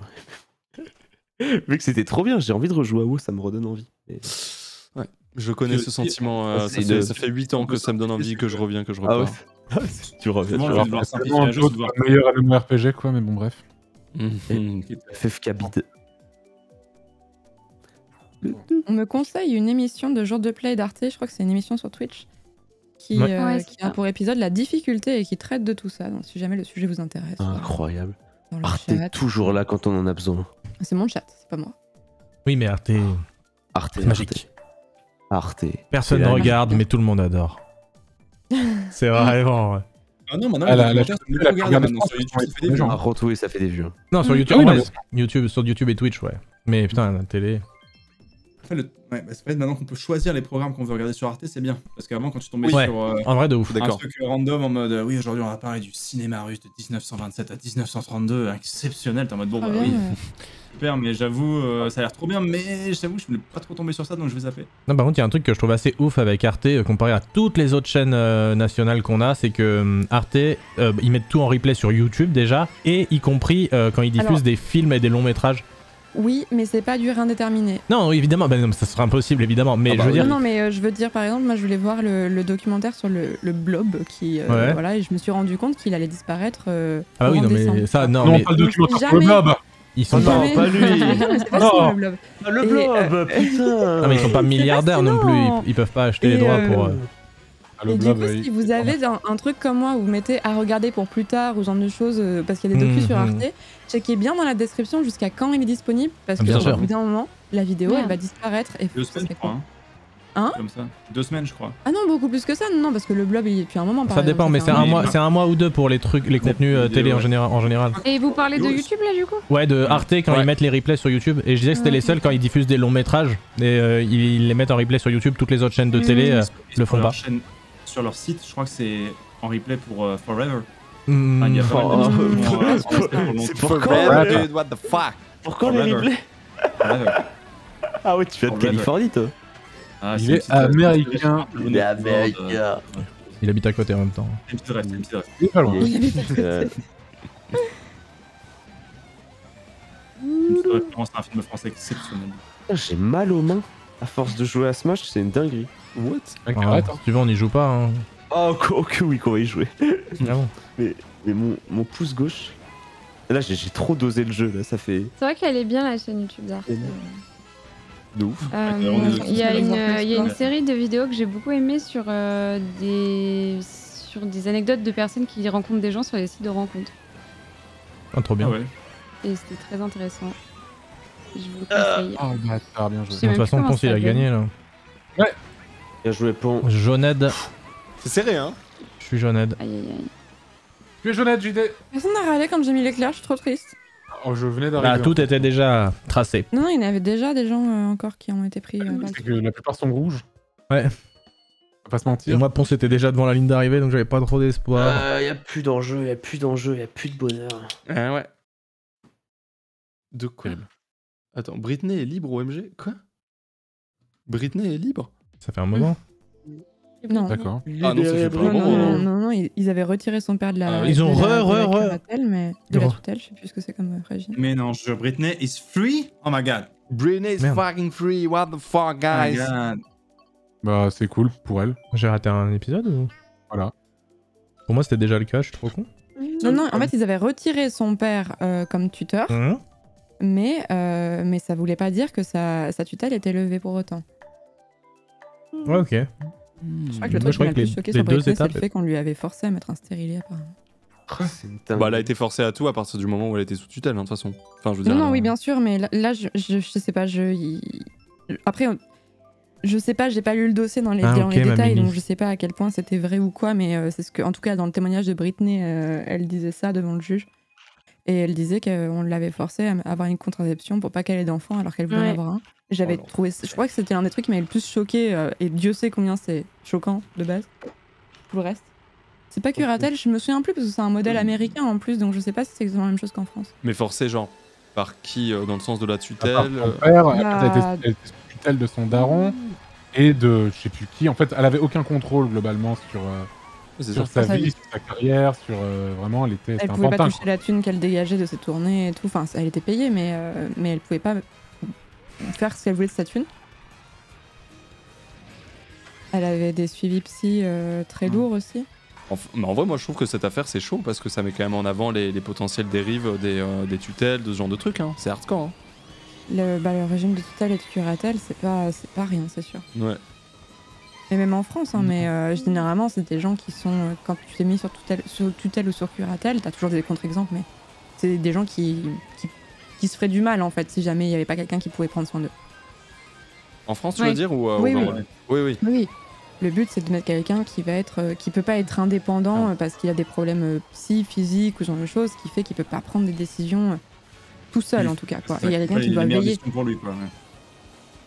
Vu que c'était trop bien, j'ai envie de rejouer à WoW, ça me redonne envie. Ouais, je connais ce sentiment, ça fait 8 ans que ça me donne envie, que je reviens, que je repars. Ah ouais. Tu reviens, c'est le meilleur MMORPG, quoi, mais bon, bref. FFK bide. On me conseille une émission de jour de play d'Arte, je crois que c'est une émission sur Twitch, qui a pour épisode la difficulté et qui traite de tout ça, donc si jamais le sujet vous intéresse. Incroyable. Arte est toujours là quand on en a besoin. C'est mon chat, c'est pas moi. Oui, mais Arte, c'est magique. Arte. Personne ne regarde, mais tout le monde adore. C'est vraiment... Ah non, maintenant, la chasse, on regarde maintenant sur YouTube, ça fait des vues. Oui, ça fait des vues. Non, sur YouTube, sur YouTube et Twitch, ouais. Mais putain, la télé... c'est fait maintenant qu'on peut choisir les programmes qu'on veut regarder sur Arte, c'est bien. Parce qu'avant, quand tu tombais sur en vrai, de ouf. un truc random en mode oui, aujourd'hui on va parler du cinéma russe de 1927 à 1932, exceptionnel, t'es en mode bon, oui, super, mais j'avoue, ça a l'air trop bien, mais j'avoue, je voulais pas trop tomber sur ça, donc je vais zapper. Non, par contre, il y a un truc que je trouve assez ouf avec Arte, comparé à toutes les autres chaînes nationales qu'on a, c'est que Arte, ils mettent tout en replay sur YouTube déjà, et y compris quand ils diffusent des films et des longs métrages. Oui, mais c'est pas durée indéterminée. Non, évidemment, non, ça sera impossible, évidemment. Mais je veux dire. Non, mais je veux dire, par exemple, moi je voulais voir le documentaire sur le blob qui. Voilà, et je me suis rendu compte qu'il allait disparaître. Ah oui, non, mais ça, non. Non, pas le documentaire sur le blob. Ils sont pas. Pas lui. Non, le blob. Le blob, putain. Non, mais ils sont pas milliardaires non plus. Ils peuvent pas acheter les droits pour. Et du coup, si vous avez un truc comme moi où vous mettez à regarder pour plus tard ou ce genre de choses, parce qu'il y a des docus sur Arte, checkez bien dans la description jusqu'à quand il est disponible, parce que au bout d'un moment, la vidéo elle va disparaître. Et 2 semaines, je crois. Hein, comme ça. 2 semaines, je crois. Ah non, beaucoup plus que ça, non, parce que le blob il est depuis un moment. Ça dépend, mais c'est un mois ou deux pour les trucs, les contenus télé en général. Et vous parlez de YouTube là du coup? Ouais, de Arte quand ils mettent les replays sur YouTube. Et je disais que c'était les seuls quand ils diffusent des longs métrages et ils les mettent en replay sur YouTube. Toutes les autres chaînes de télé le font pas. Sur leur site, je crois que c'est en replay pour Forever. C'est pour quand, dude? What the fuck? Pour quand les replays? Ah ouais, tu viens de Californie, toi. Il est américain. Il est américain. Il habite à côté en même temps. Il est pas loin. Une référence à un film français exceptionnel. J'ai mal aux mains. À force de jouer à Smash, c'est une dinguerie. What? Si tu veux, on y joue pas. Hein. Oh, que oui, qu'on va y jouer. Ah bon. Mais mon pouce gauche. Là, j'ai trop dosé le jeu, là, ça fait. C'est vrai qu'elle est bien la chaîne YouTube d'Arte. De ouf. Il y a une série de vidéos que j'ai beaucoup aimé sur des anecdotes de personnes qui rencontrent des gens sur les sites de rencontres. Ah, trop bien. Ah ouais. Et c'était très intéressant. Je vous le conseille. Oh, bâtard, bien joué. De toute façon, Ponce, il a gagné là. Ouais. Bien joué, Pon. Joned. C'est serré, hein. Je suis Joned. Aïe aïe aïe. Tu es Joned, JD. Personne n'a râlé quand j'ai mis l'éclair, je suis trop triste. je venais d'arriver. Bah, tout était déjà tracé. Non, il y en avait déjà des gens encore qui ont été pris. C'est que la plupart sont rouges. Ouais. On va pas se mentir. Et moi, Ponce était déjà devant la ligne d'arrivée, donc j'avais pas trop d'espoir. Y a plus d'enjeu, y a plus d'enjeu, y a plus de bonheur. Ouais. De quoi? Attends, Britney est libre au MG? Quoi? Britney est libre? Ça fait un moment. Non. D'accord. Ah non, ça fait pas un moment. Non, ils avaient retiré son père de la. Ils ont de la tutelle, mais de la Re- tutelle, je sais plus ce que c'est comme régime. Mais non, Britney is free? Oh my god. Britney is Merde. fucking free, what the fuck, Oh my guys? god. Bah, c'est cool pour elle. J'ai raté un épisode ou... Voilà. Pour moi, c'était déjà le cas, je suis trop con. Non, en fait, ils avaient retiré son père comme tuteur, mais ça voulait pas dire que sa tutelle était levée pour autant. Ouais, ok. Je crois que le truc qui m'a le plus choqué sur Britney, c'est le fait qu'on lui avait forcé à mettre un stérilet, apparemment. Bah, elle a été forcée à tout à partir du moment où elle était sous tutelle, hein, de toute façon. Enfin, je veux dire. Non, oui, bien sûr, mais là, je sais pas, après, je sais pas, j'ai pas lu le dossier dans les détails, donc je sais pas à quel point c'était vrai ou quoi, mais c'est ce que, en tout cas, dans le témoignage de Britney, elle disait ça devant le juge. Et elle disait qu'on l'avait forcée à avoir une contraception pour pas qu'elle ait d'enfant alors qu'elle voulait en avoir un. J'avais trouvé, je crois que c'était l'un des trucs qui m'avait le plus choqué, et Dieu sait combien c'est choquant de base. Tout le reste. C'est pas Curatel, je me souviens plus parce que c'est un modèle américain en plus, donc je sais pas si c'est exactement la même chose qu'en France. Mais forcé, genre, par qui dans le sens de la tutelle Son père, elle était sous tutelle de son daron et de je sais plus qui. En fait, elle avait aucun contrôle globalement sur sa vie, sur sa carrière, sur vraiment, elle pouvait pas toucher la thune qu'elle dégageait de ses tournées et tout. Enfin, elle était payée, mais elle pouvait pas faire ce qu'elle voulait de sa thune. Elle avait des suivis psy très lourds aussi. Mais en vrai, moi je trouve que cette affaire c'est chaud parce que ça met quand même en avant les potentielles dérives des tutelles, de ce genre de trucs. Hein. C'est hardcore. Hein. Le régime de tutelle et de curatelle, c'est pas rien, c'est sûr. Ouais. Et même en France, hein, mais généralement, c'est des gens qui sont. Quand tu t'es mis sur tutelle ou sur curatelle, t'as toujours des contre-exemples, mais c'est des gens qui se feraient du mal en fait, si jamais il n'y avait pas quelqu'un qui pouvait prendre soin d'eux. En France, tu veux dire ou Oui. Le but, c'est de mettre quelqu'un qui peut pas être indépendant parce qu'il a des problèmes physiques ou ce genre de choses, qui fait qu'il peut pas prendre des décisions tout seul en tout cas. Quoi. Et il y a quelqu'un qui doit veiller. Pour lui, quoi,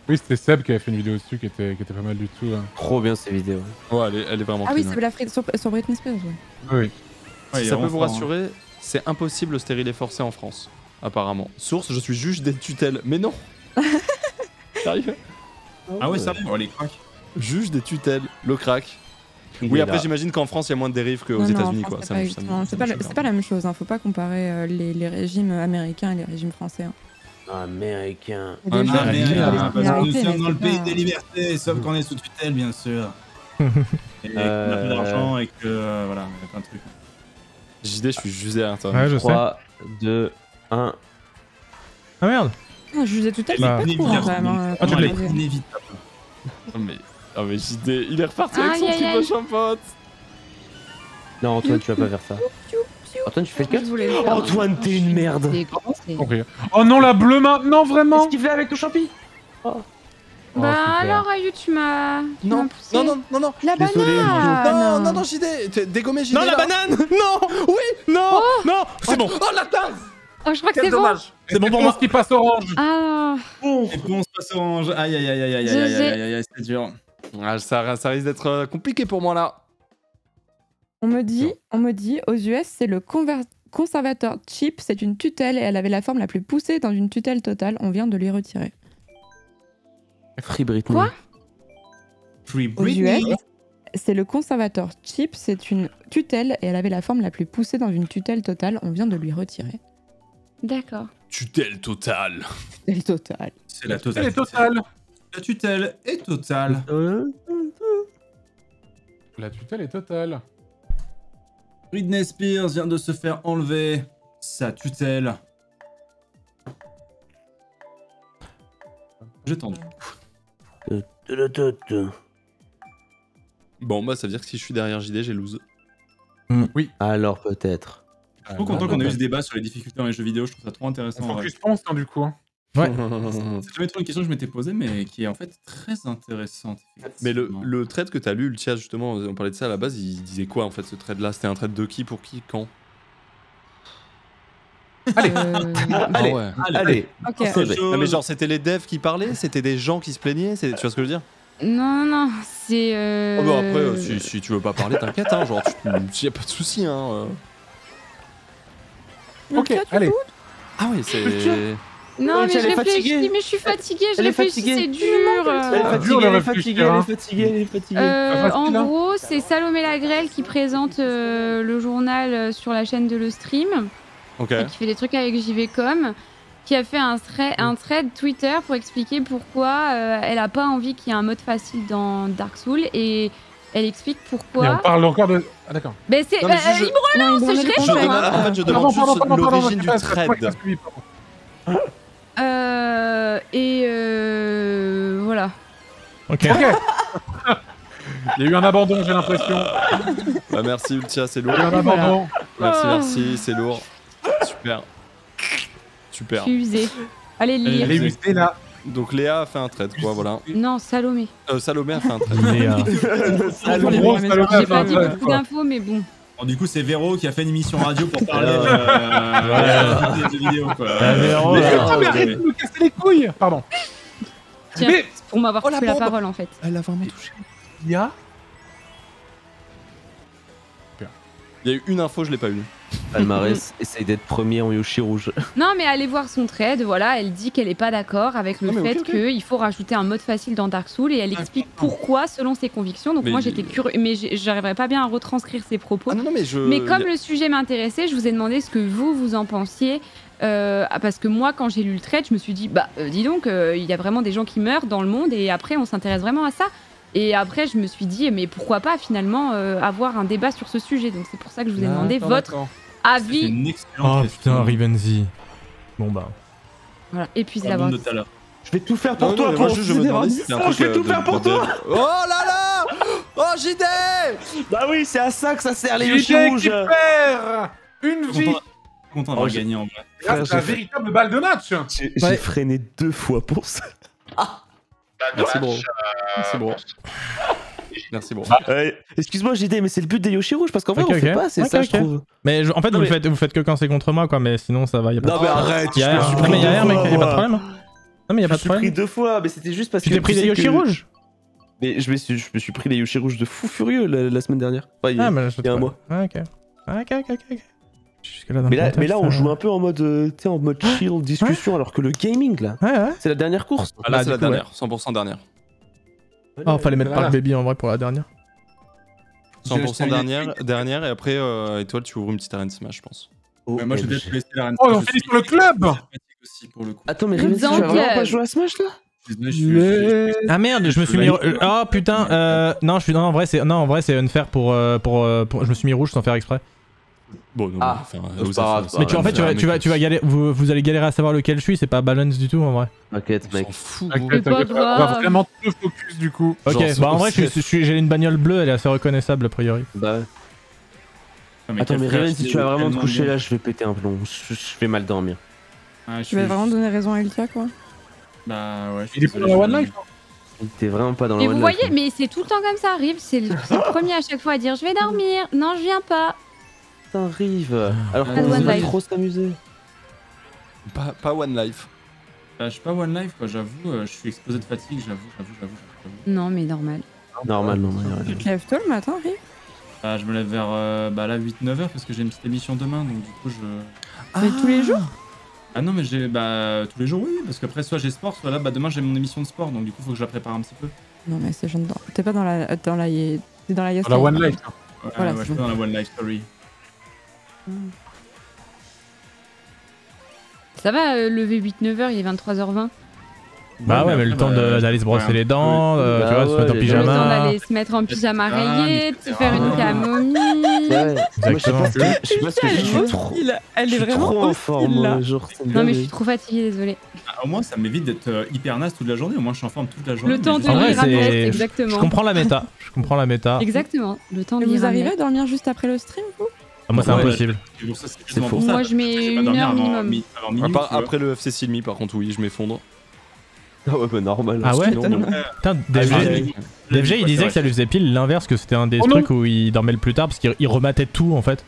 Oui, c'était Seb qui avait fait une vidéo dessus qui était pas mal du tout. Hein. Trop bien ces vidéos. Ouais, elle est vraiment oui, c'est la frite sur Britney Spears. Oui. Si ça peut vous rassurer, c'est impossible le stérilet forcé en France, apparemment. Source, je suis juge des tutelles. Mais non. Sérieux? Ah ouais, ça va, les cracks. Juge des tutelles, le crack. Oui, après j'imagine qu'en France il y a moins de dérives qu'aux États-Unis. C'est pas la même chose, hein. Faut pas comparer les régimes américains et les régimes français. Hein. Américain. Parce que nous sommes dans le pays des libertés, sauf qu'on est sous tutelle, bien sûr. Et qu'on a plus d'argent et que voilà, il y a plein de trucs. JD, je suis juste derrière toi. Ouais, je 3, 2, 1. Ah merde! Non, juge des tutelles, c'est pas cool quand même. Ah, tu l'as. Inévitable. Oh mais JD, il est reparti avec son petit machin pote. Non, Antoine, tu vas pas faire ça. Antoine, tu fais le cut? Antoine, t'es une merde. Oh non, la bleue maintenant, vraiment? Qu'est-ce qu'il fait avec le champi? Bah alors, Ayu, tu m'as. Non. La banane! Non, JD, dégommé JD. Non, la banane! Non! Oui! Non! Non! C'est bon! Oh la tasse! Oh, je crois que Quel c'est bon. dommage! C'est bon pour moi! Qui passe orange. Ah. Et puis on se passe orange. Aïe, c'est dur. Ça risque d'être compliqué pour moi là. On me dit, aux US, c'est le conservateur chip, c'est une tutelle et elle avait la forme la plus poussée dans une tutelle totale. On vient de lui retirer. Free Britney. Quoi? Free Aux Britney. US, c'est le conservateur chip, c'est une tutelle et elle avait la forme la plus poussée dans une tutelle totale. On vient de lui retirer. D'accord. Tutelle totale. Tutelle totale. C'est la totale. La tutelle est totale. La tutelle est totale. Britney Spears vient de se faire enlever sa tutelle. J'ai tendu. Bon bah ça veut dire que si je suis derrière JD, j'ai lose. Oui. Alors peut-être. Je suis trop content qu'on ait eu ce débat sur les difficultés dans les jeux vidéo, je trouve ça trop intéressant. On focus pense, hein, du coup. Hein. Ouais. C'est jamais trop une question que je m'étais posée, mais qui est en fait très intéressante. Mais le trade que t'as lu, Ultia, justement, on parlait de ça à la base, il disait quoi en fait ce trade là? C'était un trade de qui, pour qui, quand? Allez. Allez, ouais. allez. Ok. Non, mais genre, c'était les devs qui parlaient, c'était des gens qui se plaignaient, tu vois ce que je veux dire? Non, c'est. Oh bah après, si tu veux pas parler, t'inquiète, hein, genre, y a pas de souci, hein. Ok, allez. Ah oui, c'est. Non, mais je elle est réfléchis, fatiguée. mais je suis fatiguée, je Elle est réfléchis, fatiguée. c'est dur. Elle est fatiguée. En gros, c'est Salomé Lagrelle qui présente le journal sur la chaîne de Le Stream, Ok. et qui fait des trucs avec JVcom, qui a fait un thread Twitter pour expliquer pourquoi elle a pas envie qu'il y ait un mode facile dans Dark Souls, et elle explique Et pourquoi. on parle encore de... Ah d'accord. Ben c'est Non, mais je- il me relance, je Je réponds. demande, en fait, je demande juste l'origine du thread. Voilà. Ok. Il y a eu un abandon, j'ai l'impression. Bah, merci, Ultia, c'est lourd. Il y a eu un abandon. Merci, c'est lourd. Super. Je Super. suis usée. Allez lire. Elle est usée là. Donc Léa a fait un trade, quoi, voilà. Non, Salomé. Salomé a fait un trade. Léa. J'ai pas dit beaucoup d'infos, mais bon. Bon, du coup, c'est Véro qui a fait une émission radio pour parler de jeux vidéo, quoi. Véro, Mais arrête de me casser les couilles. Pardon. Tiens, Mais- c'est pour m'avoir Oh, la coupé la bombe. parole en fait. Elle a vraiment touché. Il y a... Il y a eu une info, je l'ai pas eu. Palmarès, essaye d'être premier en Yoshi rouge. Non, mais allez voir son thread. Voilà, elle dit qu'elle est pas d'accord avec le Ah, mais fait ok. qu'il faut rajouter un mode facile dans Dark Souls, et elle explique pourquoi selon ses convictions. Donc Mais moi il- j'étais curieux, mais j'arriverais pas bien à retranscrire ses propos. Ah non, mais je. Mais comme le sujet m'intéressait, je vous ai demandé ce que vous en pensiez. Parce que moi, quand j'ai lu le thread, je me suis dit, dis donc, il y a vraiment des gens qui meurent dans le monde, et après, on s'intéresse vraiment à ça. Et après, je me suis dit, mais pourquoi pas finalement avoir un débat sur ce sujet. Donc c'est pour ça que je vous ai demandé votre C'est avis. une excellente Oh question. putain, Rivenzi. Bon bah. Voilà, épuisé Comme d'avoir de dit tout à l'heure. Je vais tout faire Non, pour non, toi, mais moi, pour juste, je me demandais si c'était un truc. je vais tout faire pour toi. Oh là là. Oh, JD. Bah oui, c'est à ça que ça sert les Yoshi Yoshi rouges. qui perd une vie. Content d'avoir gagné en vrai. Là, c'est un véritable balle de match. J'ai freiné 2 fois pour ça. Merci, bro. Merci, bro. Merci, bro. Excuse-moi, JD, mais c'est le but des Yoshi rouges parce qu'en vrai, Ok, on fait ok. pas, c'est Ok, ça, ok. je trouve. Mais en fait, Non, vous, mais- le faites que quand c'est contre moi, quoi. Mais sinon, ça va. Y a pas Non, mais arrête. y a rien, non, mais y a rien, mec. Y a pas de problème. Hein. Non, mais y a Je pas me de suis pris problème. 2 fois, mais c'était juste parce Tu que. t'es pris des sais Yoshi que- rouges? Mais je me suis pris les Yoshi rouges de fou furieux la semaine dernière. Enfin, il y a- Ah, mais il y a un mois. Ah, ok. Ah, ok. Jusque-là, dans Mais le là, contexte, on joue un peu en mode, tu sais, en mode chill, discussion, alors que le gaming, là, Ouais. c'est la dernière course. Ah, là, Bah, c'est la du coup, dernière. 100% dernière. Oh, fallait mettre Voilà. Park Baby en vrai pour la dernière. 100% dernière, et après, Étoile, tu ouvres une petite arène Smash, je pense. Ouais, moi, je vais peut-être laisser la reine. Oh, on finit sur le club. Aussi, pour le coup. Attends, mais Rivenzi, tu vas vraiment pas jouer à Smash, là? Désolé, je suis- Ah merde, je me suis mis. Oh putain, non, en vrai, c'est unfair pour. Je me suis mis rouge sans faire exprès. Bon, non, Ah, enfin, c'est vous pas grave, avez- c'est Mais en fait, tu vas galérer. Vous allez galérer à savoir lequel je suis, c'est pas balance du tout en vrai. T'inquiète, On mec. s'en fout, T'inquiète, gros. pas t'inquiète, on va grave. vraiment te focus du coup. Ok, Genre, bah en vrai, c'est- j'ai une bagnole bleue, elle est assez reconnaissable a priori. Bah ouais. Non, Attends, quel mais frère, Riven, si c'est tu vas vraiment te tellement coucher bien. là, je vais péter un plomb. Je fais mal dormir. Ouais, je Tu vas suis- vraiment donner raison à Ultia, quoi. Bah ouais, je suis Il est pas désolé, dans la je- One Life. T'es vraiment pas dans Mais la vous One voyez, Life, mais c'est tout le temps comme ça, arrive. C'est le premier à chaque fois à dire je vais dormir. Non, je viens pas. Putain, Rive. Alors Pas qu'on de One va Life. trop s'amuser. Pas One Life. Bah, je suis pas One Life, quoi, j'avoue. Je suis explosé de fatigue, j'avoue. Non, mais normal. Normal, non, non, Tu te lèves tôt le matin, Rive? Bah, je me lève vers là 8-9 heures parce que j'ai une petite émission demain, donc du coup je... Mais tous les jours? Ah non, mais j'ai tous les jours, oui, parce qu'après soit j'ai sport, soit là, demain j'ai mon émission de sport, donc du coup faut que je la prépare un petit peu. Non, mais c'est jeune. T'es pas dans la. T'es dans la Yes Dans la Life. One Life. Ouais, Voilà, ouais, c'est je suis bon. dans la One Life Story. Ça va, lever 8-9 heures, il est 23h20. Bah ouais, mais le temps d'aller se brosser les dents, Bah tu vois, se mettre en ouais, Le temps pyjama. d'aller se mettre en pyjama rayé, de se faire une camomille. Ouais, moi je sais pas Exactement. ce que je suis trop. Elle Je est suis vraiment trop en hostile, forme, là. genre. ça me Non, mais je gave. suis trop fatiguée, désolée. Ah, au moins ça m'évite d'être hyper naze toute la journée, au moins je suis en forme toute la journée. Le temps mais de En vrai, lire Hamlet, c'est- Je exactement. comprends la méta. Je comprends la méta. Exactement, le temps de Et lire vous arrivez Hamlet. à dormir juste après le stream, vous? Ah, moi, c'est Ouais, impossible. C'est pour ça, c'est C'est justement faux. pour ça. Moi, je mets sais pas une dormir heure avant minimum. minuit, tu vois. Après le FC Silmi, par contre, oui, je m'effondre. Ah ouais, bah normal. Ah ouais Sinon, non. Putain, DFG, il disait que ça lui faisait pile l'inverse, que c'était un des Oh non. trucs où il dormait le plus tard parce qu'il rematait tout en fait.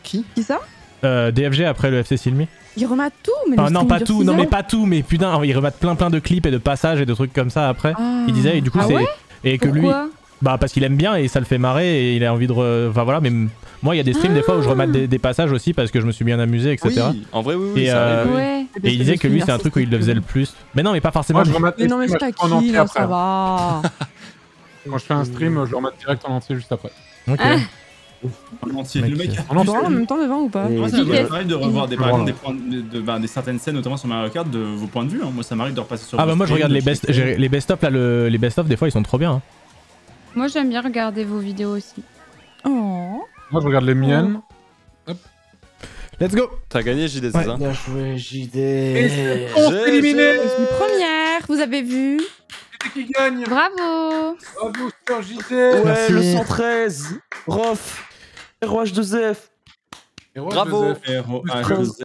Qui Qui ça? DFG après le FC Silmi. Il remate tout, mais non, pas tout, non, mais pas tout, mais putain, il remate plein de clips et de passages et de trucs comme ça après. Il disait, et du coup, c'est. Ouais, et que lui. Bah, parce qu'il aime bien et ça le fait marrer et il a envie de. Enfin voilà, mais moi, il y a des streams des fois où je remate des passages aussi parce que je me suis bien amusé, etc. Oui, en vrai, oui, ça arrive, ouais. Et il disait que lui, c'est un truc où il le faisait le plus. Mais non, mais pas forcément. Moi, je remate Mais non, mais je taquine, après. ça va. Quand je fais un stream, je le remate direct en entier juste après. Ok. En entier. Le mec En même temps devant ou pas? Moi, ça m'arrive de revoir des certaines scènes, notamment sur Mario Kart, de vos points de vue. Moi, ça m'arrive de repasser sur. Ah bah moi, je regarde les best-of là, les best-of des fois, ils sont trop bien. Moi, j'aime bien regarder vos vidéos aussi. Oh. Moi, je regarde les miennes. Hop. Let's go. T'as gagné, JD, c'est ça? Bien joué, JD. On s'est éliminé. Je suis première, vous avez vu? C'est qui gagne? Bravo. Bravo, Sir JD. Ouais, Merci. le 113. Rof. ROH2F. Bravo. ROH2F.